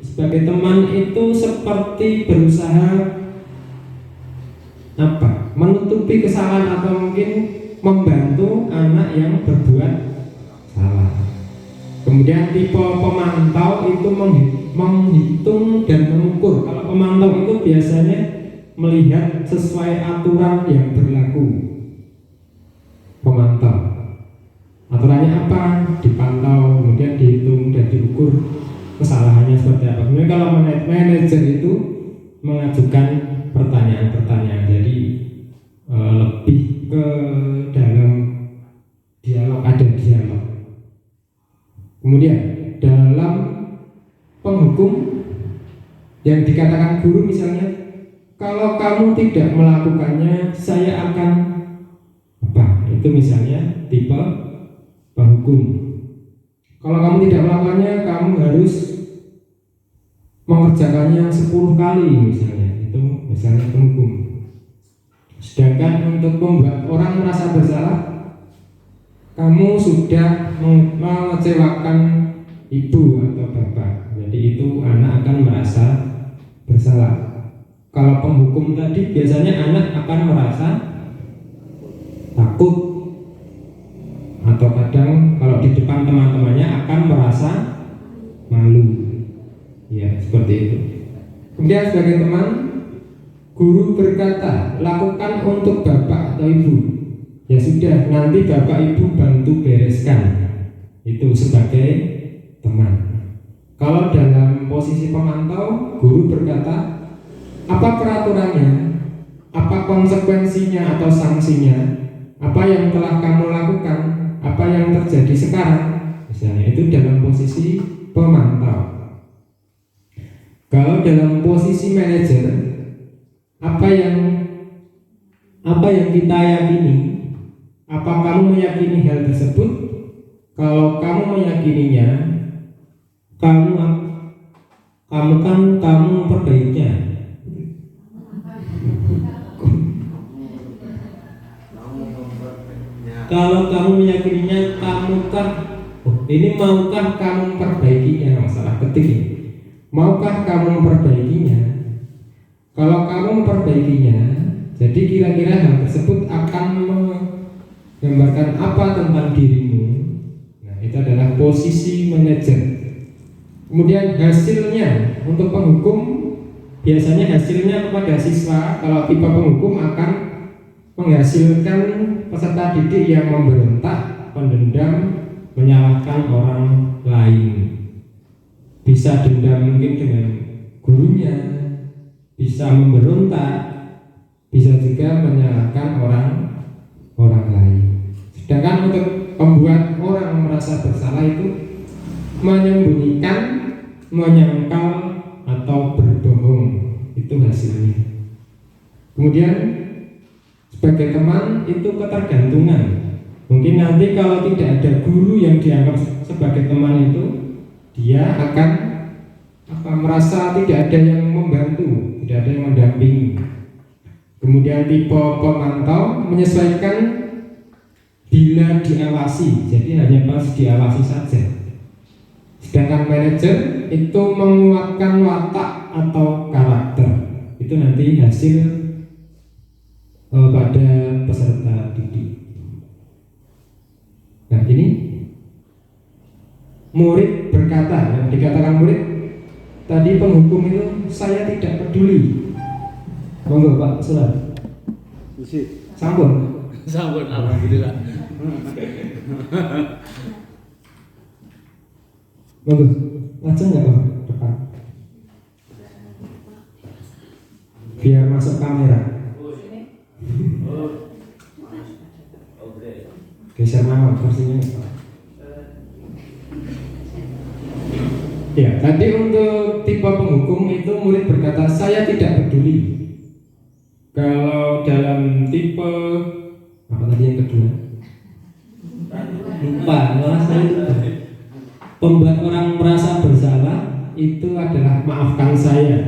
sebagai teman itu seperti berusaha menutupi kesalahan atau mungkin membantu anak yang berbuat salah. Kemudian tipe pemantau itu menghitung dan mengukur. Kalau pemantau itu biasanya melihat sesuai aturan yang berlaku. Pemantau aturannya apa? Dipantau, kemudian dihitung dan diukur kesalahannya seperti apa. Kemudian kalau manajer itu mengajukan pertanyaan-pertanyaan. Jadi lebih ke dalam dialog, ada dialog. Kemudian dalam penghukum yang dikatakan guru misalnya, kalau kamu tidak melakukannya saya akan apa? Itu misalnya tipe penghukum. Kalau kamu tidak melakukannya kamu harus mengerjakannya 10 kali misalnya. Itu misalnya penghukum. Sedangkan untuk membuat orang merasa bersalah, kamu sudah mengecewakan ibu atau bapak, jadi itu anak akan merasa bersalah. Kalau penghukum tadi biasanya anak akan merasa takut, atau kadang kalau di depan teman-temannya akan merasa malu. Ya, seperti itu. Kemudian sebagai teman, guru berkata, lakukan untuk bapak atau ibu. Ya sudah, nanti bapak ibu bantu bereskan. Itu sebagai teman. Kalau dalam posisi pemantau, guru berkata, apa peraturannya, apa konsekuensinya atau sanksinya, apa yang telah kamu lakukan, apa yang terjadi sekarang. Misalnya itu dalam posisi pemantau. Kalau dalam posisi manajer, apa yang kita yakini, apa kamu meyakini hal tersebut? Kalau kamu meyakininya, kamu kamu kan kamu perbaikinya. Kalau kamu meyakininya kamu kan, ini maukah kamu memperbaikinya, masalah ketik ini. Maukah kamu memperbaikinya? Kalau kamu memperbaikinya, jadi kira-kira hal tersebut akan menggambarkan apa tentang dirimu? Nah, itu adalah posisi manajer. Kemudian hasilnya untuk penghukum, biasanya hasilnya kepada siswa, kalau tipe penghukum akan menghasilkan peserta didik yang memberontak, pendendam, menyalahkan orang lain. Bisa dendam mungkin dengan gurunya, bisa memberontak, bisa juga menyalahkan orang lain. Sedangkan untuk membuat orang merasa bersalah itu menyembunyikan, menyangkal atau berbohong, itu hasilnya. Kemudian sebagai teman itu ketergantungan. Mungkin nanti kalau tidak ada guru yang dianggap sebagai teman itu, dia akan merasa tidak ada yang membantu, tidak ada yang mendampingi. Kemudian tipe pemantau menyesuaikan bila diawasi, jadi hanya pas diawasi saja. Sedangkan manajer itu menguatkan watak atau karakter. Itu nanti hasil pada peserta didik. Nah, ini murid berkata, yang dikatakan murid tadi penghukum itu, saya tidak peduli. Monggo Pak Sulan. Sampun. Sampun, alhamdulillah. Monggo. Lajeng nggak Pak? Depan. Biar masuk kamera. Geser mawon kursinya. Ya, tadi untuk tipe penghukum itu murid berkata saya tidak peduli. Kalau dalam tipe apa tadi yang kedua? Lupa, saya lupa. Membuat orang merasa bersalah itu adalah maafkan saya.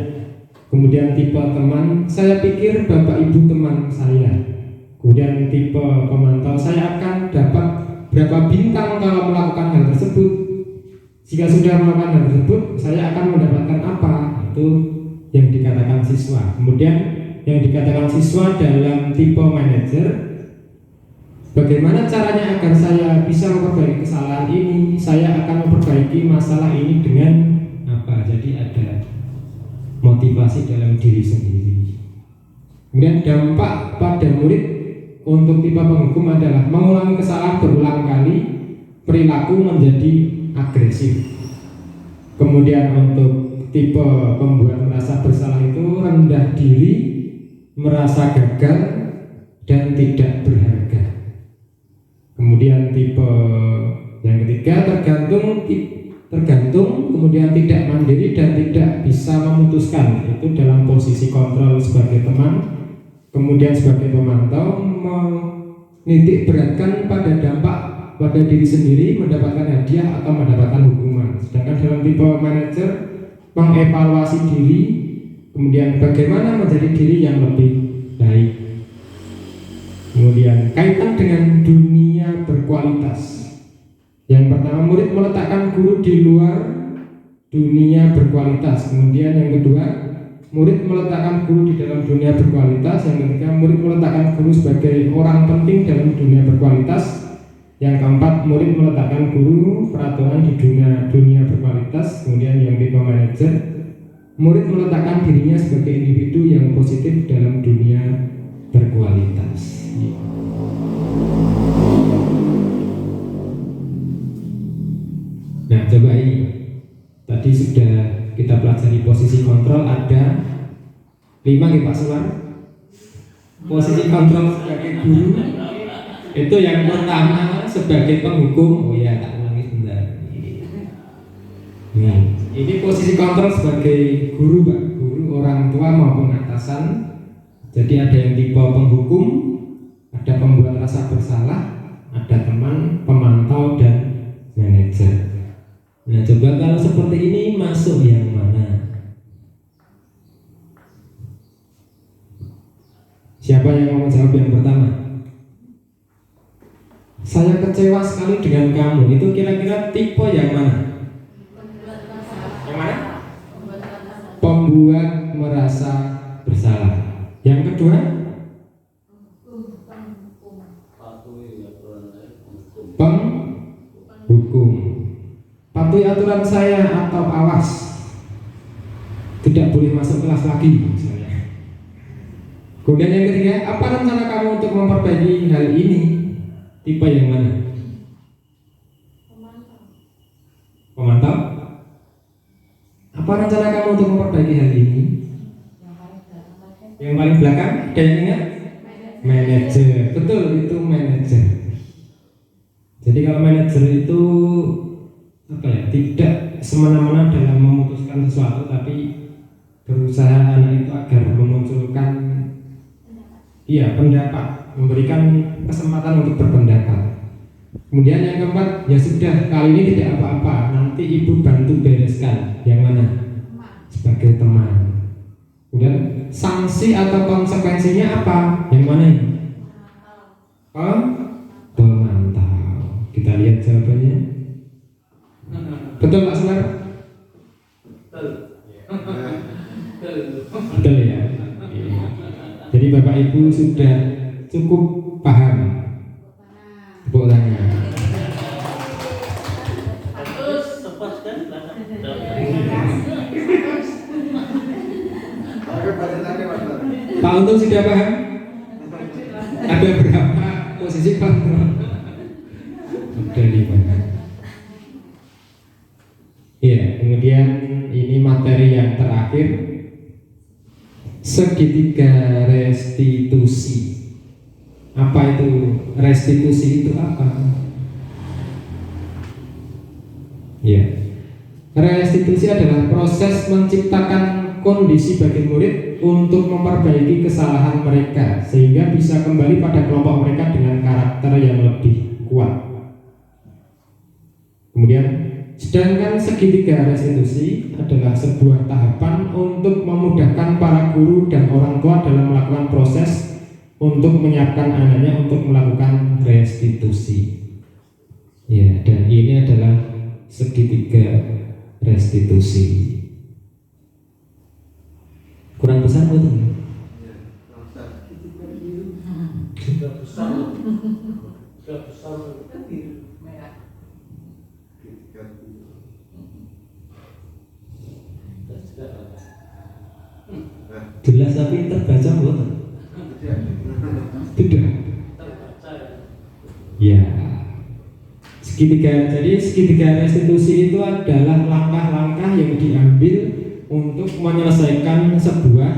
Kemudian tipe teman, saya pikir bapak ibu teman saya. Kemudian tipe pemantau, saya akan dapat berapa bintang kalau melakukan hal tersebut. Jika sudah melakukan hal tersebut, saya akan mendapatkan apa? Itu yang dikatakan siswa. Kemudian yang dikatakan siswa dalam tipe manajer, bagaimana caranya agar saya bisa memperbaiki kesalahan ini? Saya akan memperbaiki masalah ini dengan apa? Jadi ada motivasi dalam diri sendiri. Kemudian dampak pada murid untuk tipe penghukum adalah mengulangi kesalahan berulang kali, perilaku menjadi agresif. Kemudian untuk tipe pembuat merasa bersalah itu rendah diri, merasa gagal dan tidak berharga. Kemudian tipe yang ketiga tergantung, kemudian tidak mandiri dan tidak bisa memutuskan. Itu dalam posisi kontrol sebagai teman. Kemudian sebagai pemantau menitik beratkan pada dampak pada diri sendiri, mendapatkan hadiah atau mendapatkan hukuman. Sedangkan dalam tipe manajer mengevaluasi diri, kemudian bagaimana menjadi diri yang lebih baik. Kemudian kaitan dengan dunia berkualitas. Yang pertama, murid meletakkan guru di luar dunia berkualitas. Kemudian yang kedua, murid meletakkan guru di dalam dunia berkualitas. Yang ketiga, murid meletakkan guru sebagai orang penting dalam dunia berkualitas. Yang keempat, murid meletakkan guru peraturan di dunia berkualitas. Kemudian yang tipe manajer, murid meletakkan dirinya sebagai individu yang positif dalam dunia berkualitas. Nah, coba ini tadi sudah kita pelajari posisi kontrol, ada 5 ya Pak Sular. Posisi kontrol sebagai guru itu yang pertama sebagai penghukum. Oh ya, tak ulangi sebentar. Nah, ini posisi kontrol sebagai guru Pak, guru orang tua maupun atasan. Jadi ada yang tipe penghukum, ada pembuat rasa bersalah, ada teman, pemantau dan manajer. Nah, coba kalau seperti ini masuk yang mana? Siapa yang mau menjawab yang pertama? Saya kecewa sekali dengan kamu. Itu kira-kira tipe yang mana? Yang mana? Pembuat merasa bersalah. Yang kedua? Penghukum. Patuhi aturan saya atau awas, tidak boleh masuk kelas lagi misalnya. Kemudian yang ketiga, apa rencana kamu untuk memperbaiki hal ini? Tipe yang mana? Pemantau. Apa rencana kamu untuk memperbaiki hal ini? Yang paling belakang, ada yang ingat? Manajer. Betul, itu manajer. Jadi kalau manajer itu apa ya? Tidak semena-mena dalam memutuskan sesuatu, tapi berusaha anak itu agar memunculkan pendapat, memberikan kesempatan untuk berpendapat. Kemudian yang keempat, ya sudah, kali ini tidak apa-apa, nanti ibu bantu bereskan. Yang mana? Sebagai teman. Kemudian sanksi atau konsekuensinya apa? Yang mana ini? Pemantau. Kita lihat jawabannya. Betul Pak Semar? Betul ya. Jadi Bapak Ibu sudah cukup paham. Tepuk tangan. Pak Untung sudah paham? Ada berapa posisi Pak Untung? Sudah 5. Iya, kemudian ini materi yang terakhir, segitiga restitusi. Apa itu restitusi? Itu apa? Ya, restitusi adalah proses menciptakan kondisi bagi murid untuk memperbaiki kesalahan mereka sehingga bisa kembali pada kelompok mereka dengan karakter yang lebih kuat. Kemudian, sedangkan segitiga restitusi adalah sebuah tahapan untuk memudahkan para guru dan orang tua dalam melakukan proses untuk menyiapkan anaknya untuk melakukan restitusi. Ya, dan ini adalah segitiga restitusi. Kurang besar betul? Sudah besar. Jelas tapi terbaca betul? Tidak. Ya. Jadi segitiga restitusi itu adalah langkah-langkah yang diambil untuk menyelesaikan sebuah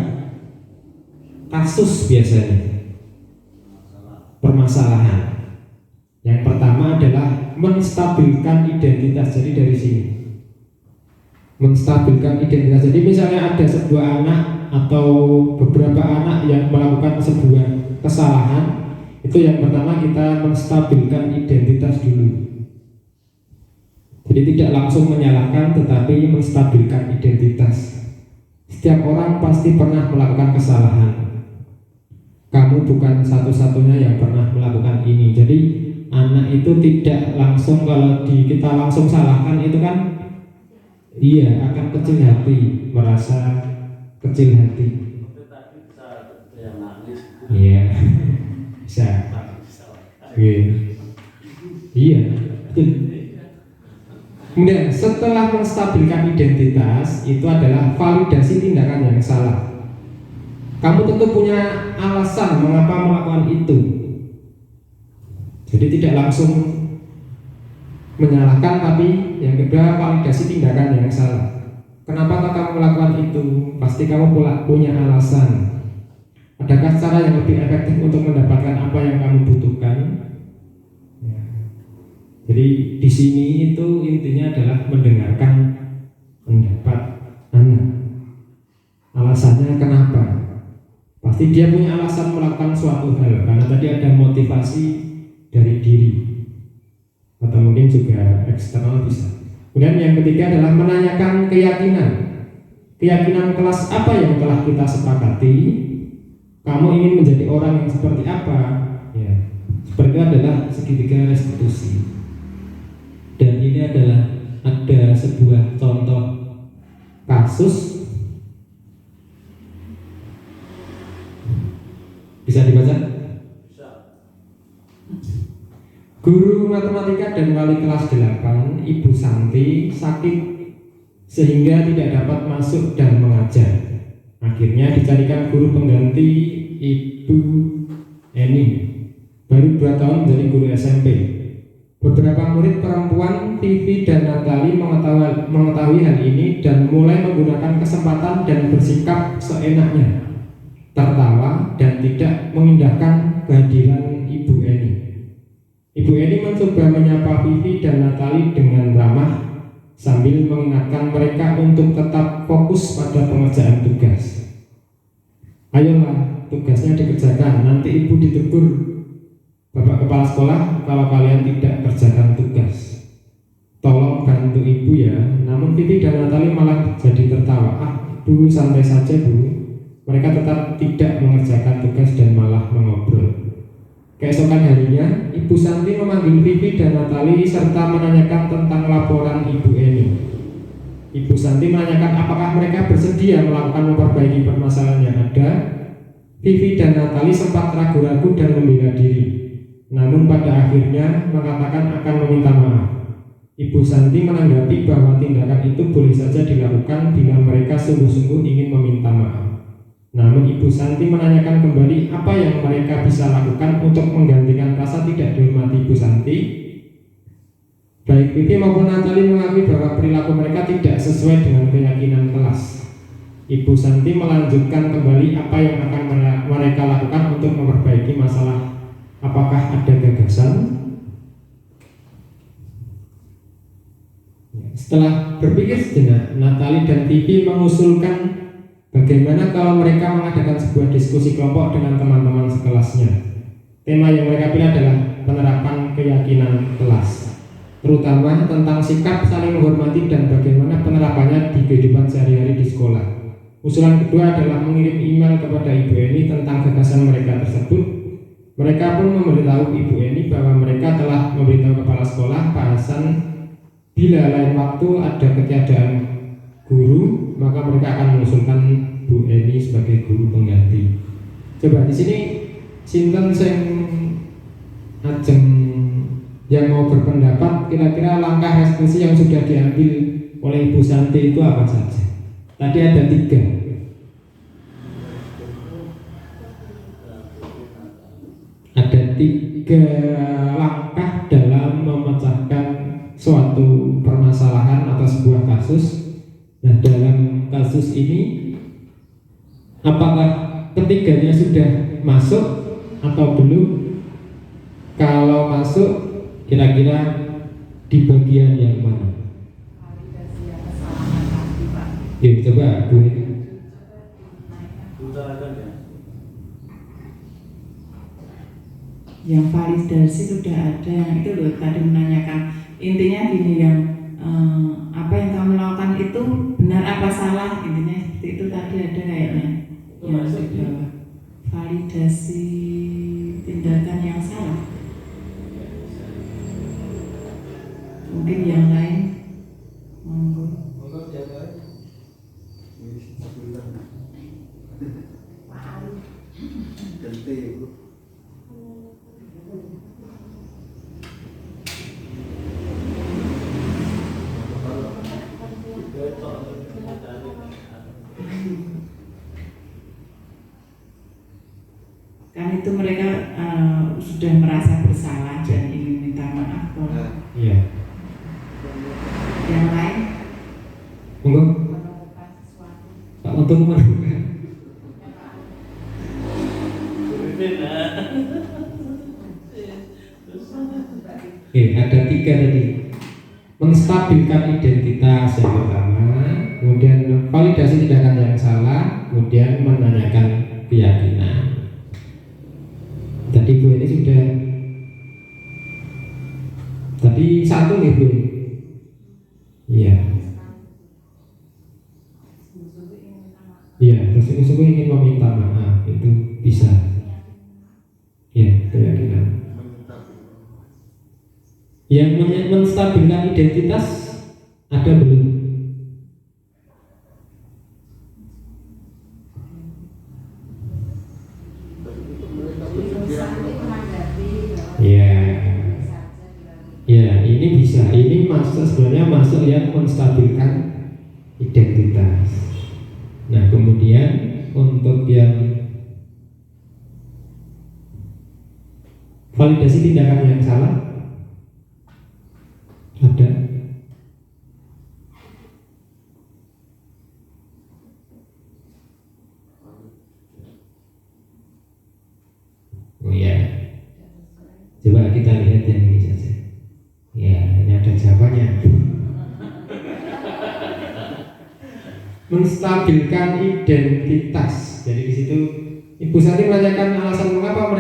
kasus biasanya, permasalahan. Yang pertama adalah menstabilkan identitas. Jadi dari sini, menstabilkan identitas. Jadi misalnya ada sebuah anak atau beberapa anak yang melakukan sebuah kesalahan, itu yang pertama kita menstabilkan identitas dulu. Jadi tidak langsung menyalahkan, tetapi menstabilkan identitas. Setiap orang pasti pernah melakukan kesalahan. Kamu bukan satu-satunya yang pernah melakukan ini. Jadi anak itu tidak langsung, kalau kita langsung salahkan itu kan akan kecil hati, merasa kecil hati. Iya, bisa. Iya, betul. Kemudian setelah menstabilkan identitas, itu adalah validasi tindakan yang salah. Kamu tentu punya alasan mengapa melakukan itu. Jadi tidak langsung menyalahkan, tapi yang kedua validasi tindakan yang salah. Kenapa kamu melakukan itu? Pasti kamu punya alasan. Adakah cara yang lebih efektif untuk mendapatkan apa yang kamu butuhkan? Jadi di sini itu intinya adalah mendengarkan pendapat anak. Alasannya kenapa? Pasti dia punya alasan melakukan suatu hal, karena tadi ada motivasi dari diri, atau mungkin juga eksternal bisa. Kemudian yang ketiga adalah menanyakan keyakinan. Keyakinan kelas apa yang telah kita sepakati? kamu ingin menjadi orang yang seperti apa? Ya, seperti itu adalah segitiga restitusi. Dan ini adalah ada sebuah contoh kasus, bisa dibaca? Bisa. Guru matematika dan wali kelas 8, Ibu Santi, sakit sehingga tidak dapat masuk dan mengajar. Akhirnya dicarikan guru pengganti, Ibu Eni, baru 2 tahun menjadi guru SMP. Beberapa murid perempuan, Vivi dan Natali mengetahui hal ini dan mulai menggunakan kesempatan dan bersikap seenaknya, tertawa dan tidak mengindahkan kehadiran Ibu Eni. Ibu Eni mencoba menyapa Vivi dan Natali dengan ramah sambil mengingatkan mereka untuk tetap fokus pada pengerjaan tugas. Ayolah, tugasnya dikerjakan, nanti ibu ditegur Bapak Kepala Sekolah kalau kalian tidak kerjakan tugas. Tolong bantu ibu ya. Namun Vivi dan Natali malah jadi tertawa. Bu, santai saja bu. Mereka tetap tidak mengerjakan tugas dan malah mengobrol. Keesokan harinya, Ibu Santi memanggil Vivi dan Natali serta menanyakan tentang laporan Ibu Eni. Ibu Santi menanyakan apakah mereka bersedia melakukan memperbaiki permasalahan yang ada. Vivi dan Natali sempat ragu-ragu dan membela diri, namun pada akhirnya mengatakan akan meminta maaf. Ibu Santi menanggapi bahwa tindakan itu boleh saja dilakukan bila mereka sungguh-sungguh ingin meminta maaf. Namun Ibu Santi menanyakan kembali apa yang mereka bisa lakukan untuk menggantikan rasa tidak dihormati Ibu Santi. Baik Vivi maupun Natali mengakui bahwa perilaku mereka tidak sesuai dengan keyakinan kelas. Ibu Santi melanjutkan kembali apa yang akan mereka lakukan untuk memperbaiki masalah. Apakah ada gagasan? Setelah berpikir sejenak, Natali dan Vivi mengusulkan bagaimana kalau mereka mengadakan sebuah diskusi kelompok dengan teman-teman sekelasnya. Tema yang mereka pilih adalah penerapan keyakinan kelas, terutama tentang sikap saling menghormati dan bagaimana penerapannya di kehidupan sehari-hari di sekolah. Usulan kedua adalah mengirim email kepada Ibu Eni tentang gagasan mereka tersebut. Mereka pun memberitahu Ibu Eni bahwa mereka telah memberitahu kepala sekolah Pak Hasan bila lain waktu ada ketiadaan guru, maka mereka akan mengusulkan Bu Eni sebagai guru pengganti. Coba di sini sinten sing ajeng yang mau berpendapat kira-kira langkah restitusi yang sudah diambil oleh Ibu Santi itu apa saja? Tadi ada 3. Ada 3 langkah dalam memecahkan suatu permasalahan atau sebuah kasus. Nah, dalam kasus ini apakah ketiganya sudah masuk atau belum? Kalau masuk, kira-kira di bagian yang mana? Ya, coba Bu. Utarakan ya. Yang validasi sudah ada, yang itu loh tadi menanyakan. Intinya gini, yang apa yang kamu lakukan itu benar apa salah, intinya itu tadi ada kayaknya yang di bawah. Validasi tindakan yang salah. Mungkin yang lain monggo. Kan itu mereka sudah merasa bersalah dan ingin minta maaf. Iya. Yang lain Monggo. Pak untuk menemukan. Ada 3 tadi. Menstabilkan identitas yang pertama, kemudian validasi tindakan yang salah, kemudian menanyakan keyakinan. Tadi Bu ini sudah. Tadi 1 nih Bu. Iya. Iya, bersungguh-sungguh ingin meminta maaf, itu bisa Yang menstabilkan identitas ada belum? Ya, ya ini bisa. Ini masuk sebenarnya masuk yang menstabilkan identitas. Nah kemudian untuk yang validasi tindakan yang salah ada. Oh ya, coba kita lihat yang ini saja. Ya, ini ada jawabannya. Menstabilkan identitas. Jadi di situ Ibu Santi menanyakan alasan mengapa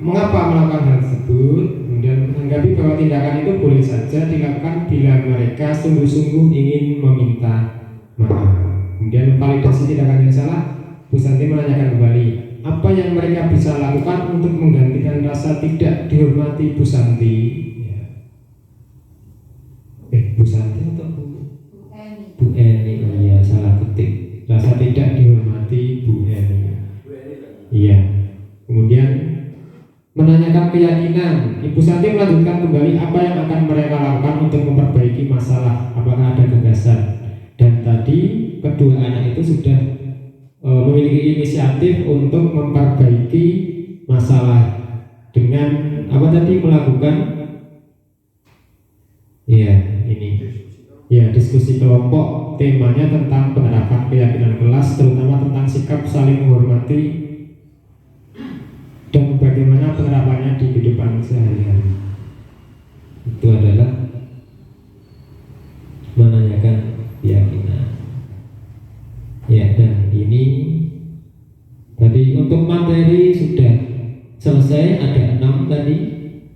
melakukan hal tersebut, kemudian menanggapi bahwa tindakan itu boleh saja dilakukan bila mereka sungguh-sungguh ingin meminta maaf. Kemudian validasi tindakan yang salah, Bu Santi menanyakan kembali, apa yang mereka bisa lakukan untuk menggantikan rasa tidak dihormati Bu Santi? Ya. Bu Santi atau Bu Eni? Oh iya, salah ketik. Rasa tidak dihormati Bu Eni. Iya. Kemudian menanyakan keyakinan, Ibu Santi melanjutkan kembali apa yang akan mereka lakukan untuk memperbaiki masalah, apakah ada gagasan. Dan tadi kedua anak itu sudah memiliki inisiatif untuk memperbaiki masalah dengan apa tadi melakukan diskusi kelompok, temanya tentang penerapan keyakinan kelas, terutama tentang sikap saling menghormati dan bagaimana penerapannya di kehidupan sehari-hari. Itu adalah menanyakan keyakinan. Ya, dan ini tadi untuk materi sudah selesai, ada 6 tadi.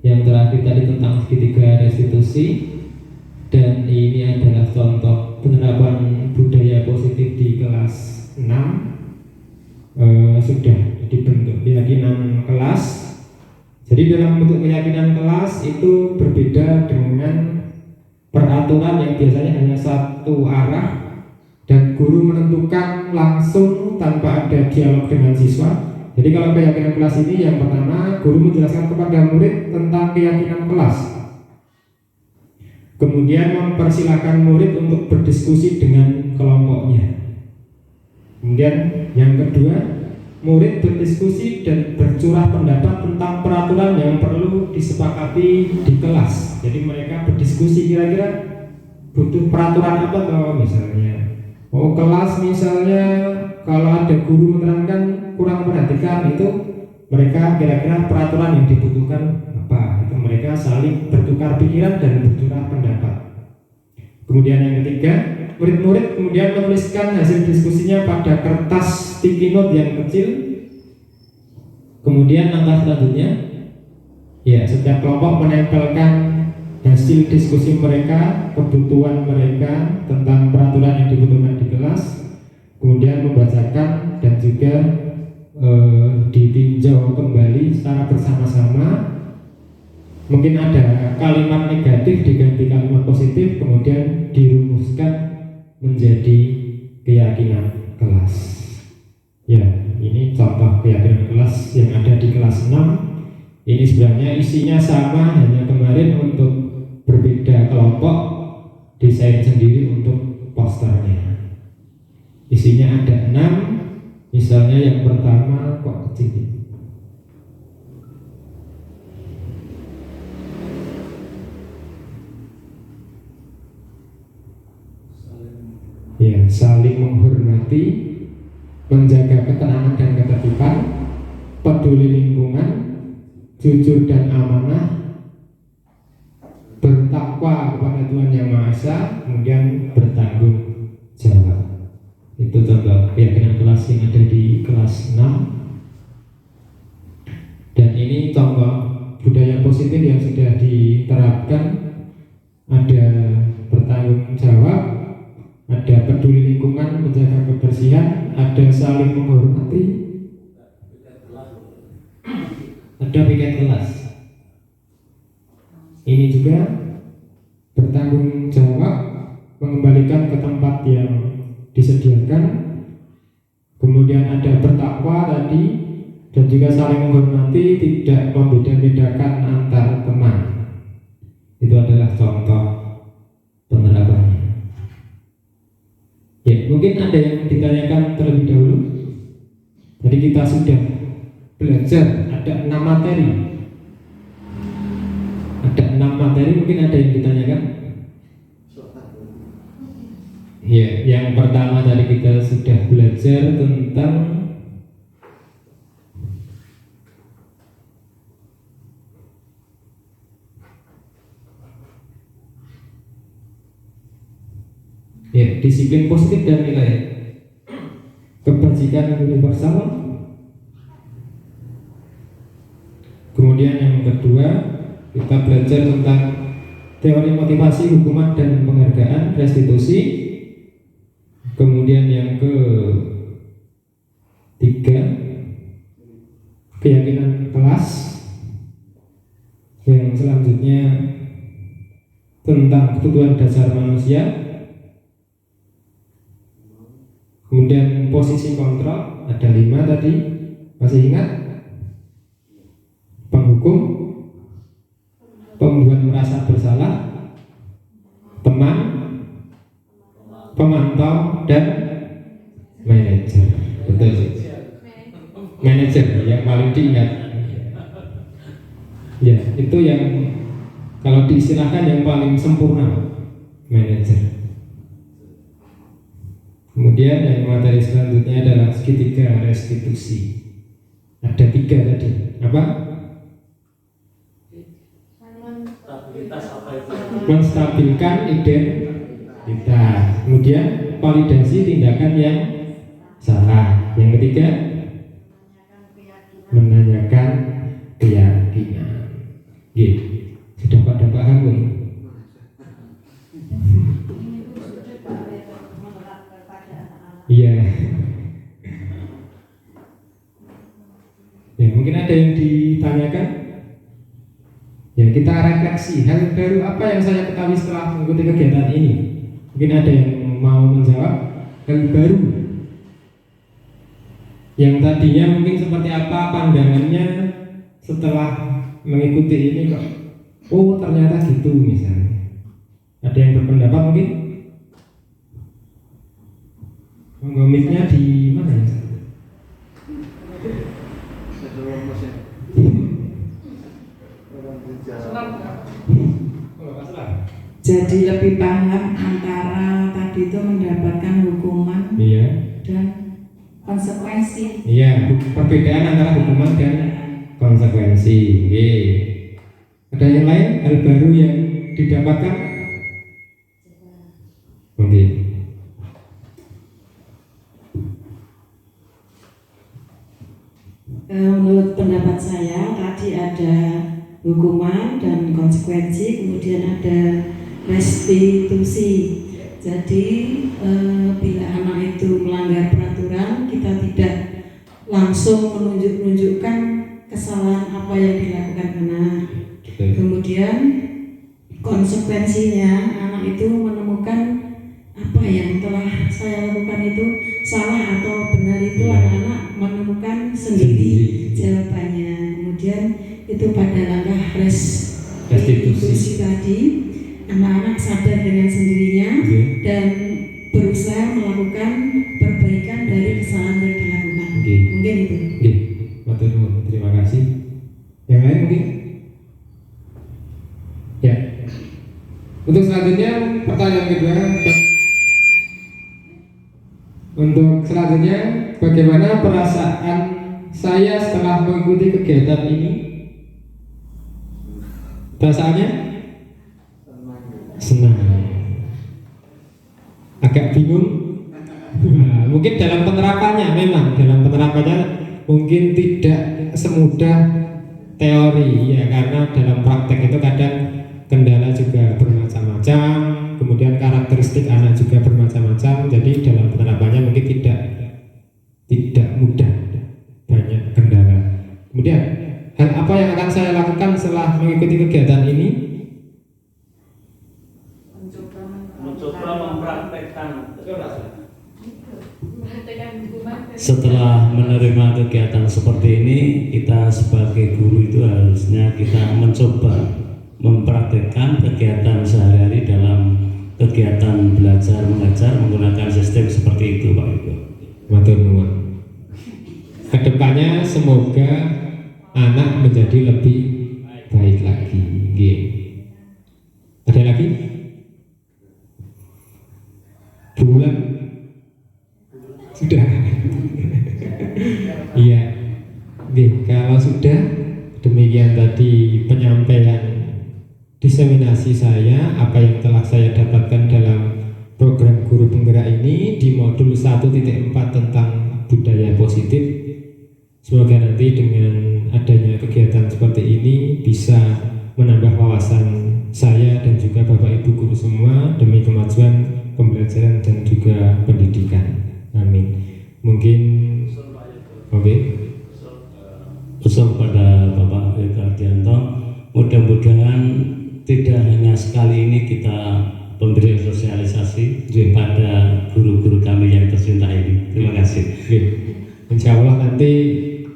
Yang terakhir tadi tentang segitiga restitusi, dan ini adalah contoh penerapan budaya positif di kelas 6. Sudah dibentuk keyakinan kelas. Jadi dalam bentuk keyakinan kelas itu berbeda dengan peraturan yang biasanya hanya satu arah dan guru menentukan langsung tanpa ada dialog dengan siswa. Jadi kalau keyakinan kelas ini, yang pertama guru menjelaskan kepada murid tentang keyakinan kelas, kemudian mempersilahkan murid untuk berdiskusi dengan kelompoknya. Kemudian yang kedua, murid berdiskusi dan bercurah pendapat tentang peraturan yang perlu disepakati di kelas. Jadi mereka berdiskusi kira-kira butuh peraturan apa toh, misalnya kelas misalnya kalau ada guru menerangkan kurang perhatikan, itu mereka kira-kira peraturan yang dibutuhkan apa. Itu mereka saling bertukar pikiran dan bercurah pendapat. Kemudian yang ketiga, murid-murid kemudian menuliskan hasil diskusinya pada kertas sticky note yang kecil. Kemudian langkah selanjutnya, ya, setiap kelompok menempelkan hasil diskusi mereka, kebutuhan mereka tentang peraturan yang dibutuhkan di kelas, kemudian membacakan dan juga ditinjau kembali secara bersama-sama. Mungkin ada kalimat negatif diganti kalimat positif, kemudian dirumuskan menjadi keyakinan kelas. Ya, ini contoh keyakinan kelas yang ada di kelas 6. Ini sebenarnya isinya sama, hanya kemarin untuk berbeda kelompok desain sendiri untuk posternya. Isinya ada 6. Misalnya yang pertama kok kecil. Ya, saling menghormati, menjaga ketenangan dan ketertiban, peduli lingkungan, jujur dan amanah, bertakwa kepada Tuhan Yang Maha Esa, kemudian bertanggung jawab. Itu contoh keyakinan kelas yang ada di kelas 6. Dan ini contoh budaya positif yang sudah diterapkan. Ada bertanggung jawab, ada peduli lingkungan, menjaga kebersihan, ada saling menghormati, ada piket kelas. Ini ini juga bertanggung jawab mengembalikan ke tempat yang disediakan, kemudian ada bertakwa tadi, dan juga saling menghormati, tidak membeda-bedakan antar teman. Itu adalah contoh penerapannya. Ya, mungkin ada yang ditanyakan terlebih dahulu. Jadi kita sudah belajar ada 6 materi. Ada 6 materi, mungkin ada yang ditanyakan? Ya, yang pertama tadi kita sudah belajar tentang ya, disiplin positif dan nilai kebajikan universal. Kemudian yang kedua kita belajar tentang teori motivasi, hukuman dan penghargaan, restitusi. Kemudian yang ketiga keyakinan kelas. Yang selanjutnya tentang kebutuhan dasar manusia. Kemudian posisi kontrol, ada 5 tadi, masih ingat? Penghukum, pembuat merasa bersalah, teman, pemantau, dan manajer. Betul. Manajer yang paling diingat. Ya, itu yang kalau diistilahkan yang paling sempurna, manajer. Kemudian yang materi selanjutnya adalah segitiga restitusi. Ada 3 tadi. Apa? Stabilitas apa itu? Menstabilkan identitas. Kemudian validasi tindakan yang salah. Yang ketiga, menanyakan keyakinan. Gitu. Sudah pada paham belum? Iya. Ya, mungkin ada yang ditanyakan. Ya, kita refleksi hal baru apa yang saya ketahui setelah mengikuti kegiatan ini. Mungkin ada yang mau menjawab hal baru yang tadinya mungkin seperti apa pandangannya setelah mengikuti ini kok. Oh, ternyata gitu misalnya. Ada yang berpendapat mungkin? Mic-nya di mana ya? Jadi lebih paham antara tadi itu mendapatkan hukuman dan konsekuensi. Iya, perbedaan antara hukuman dan konsekuensi. Oke. Ada yang lain hal baru yang didapatkan? Oke. Menurut pendapat saya tadi ada hukuman dan konsekuensi, kemudian ada restitusi. Jadi bila anak itu melanggar peraturan, kita tidak langsung menunjukkan kesalahan apa yang dilakukan anak. Kemudian konsekuensinya anak itu menemukan apa yang telah saya lakukan itu salah atau benar, itu anak-anak menemukan sendiri jawabannya. Kemudian itu pada langkah restitusi tadi, anak-anak sadar dengan sendirinya dan berusaha melakukan perbaikan dari kesalahan yang dilakukan. Mungkin itu. Terima kasih. Yang lain mungkin? Ya. Untuk selanjutnya pertanyaan kedua. Untuk selanjutnya, bagaimana perasaan saya setelah mengikuti kegiatan ini? Perasaannya? Senang. Agak bingung. Mungkin dalam penerapannya, memang dalam penerapannya mungkin tidak semudah teori ya, karena dalam praktek itu kadang kendala juga bermacam-macam, kemudian karakteristik anak juga bermacam-macam. Jadi dalam penerapannya mungkin tidak mudah, banyak kendala. Kemudian hal apa yang akan saya lakukan setelah mengikuti kegiatan ini? setelah menerima kegiatan seperti ini, kita sebagai guru itu harusnya kita mencoba mempraktekkan kegiatan sehari-hari dalam kegiatan belajar mengajar menggunakan sistem seperti itu, Pak Ibu. Matur nuwun. Kedepannya semoga anak menjadi lebih baik lagi. Nggih. Ada lagi? Bulan? Sudah. Iya. Nggih, kalau sudah demikian tadi penyampaian diseminasi saya apa yang telah saya dapatkan dalam program guru penggerak ini di modul 1.4 tentang budaya positif. Semoga nanti dengan adanya kegiatan seperti ini bisa menambah wawasan saya dan juga Bapak Ibu guru semua demi kemajuan pembelajaran dan juga pendidikan. Amin. Mungkin oke. Usul pada Bapak Eko Ardianto, mudah-mudahan tidak hanya sekali ini kita pemberian sosialisasi pada guru-guru kami yang tercinta ini. Terima kasih. Oke. Insya Allah nanti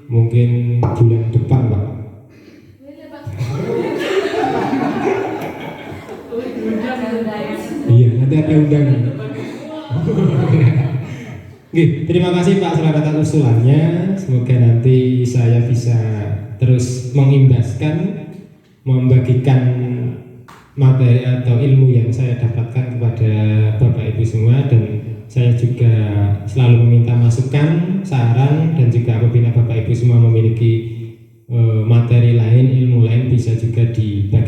mungkin bulan depan, Pak. Iya, nanti ada undangan. Oke, terima kasih Pak Selera atas usulannya. Semoga nanti saya bisa terus mengimbaskan, membagikan materi atau ilmu yang saya dapatkan kepada Bapak Ibu semua, dan saya juga selalu meminta masukan, saran, dan juga apabila Bapak Ibu semua memiliki materi lain, ilmu lain bisa juga dibagikan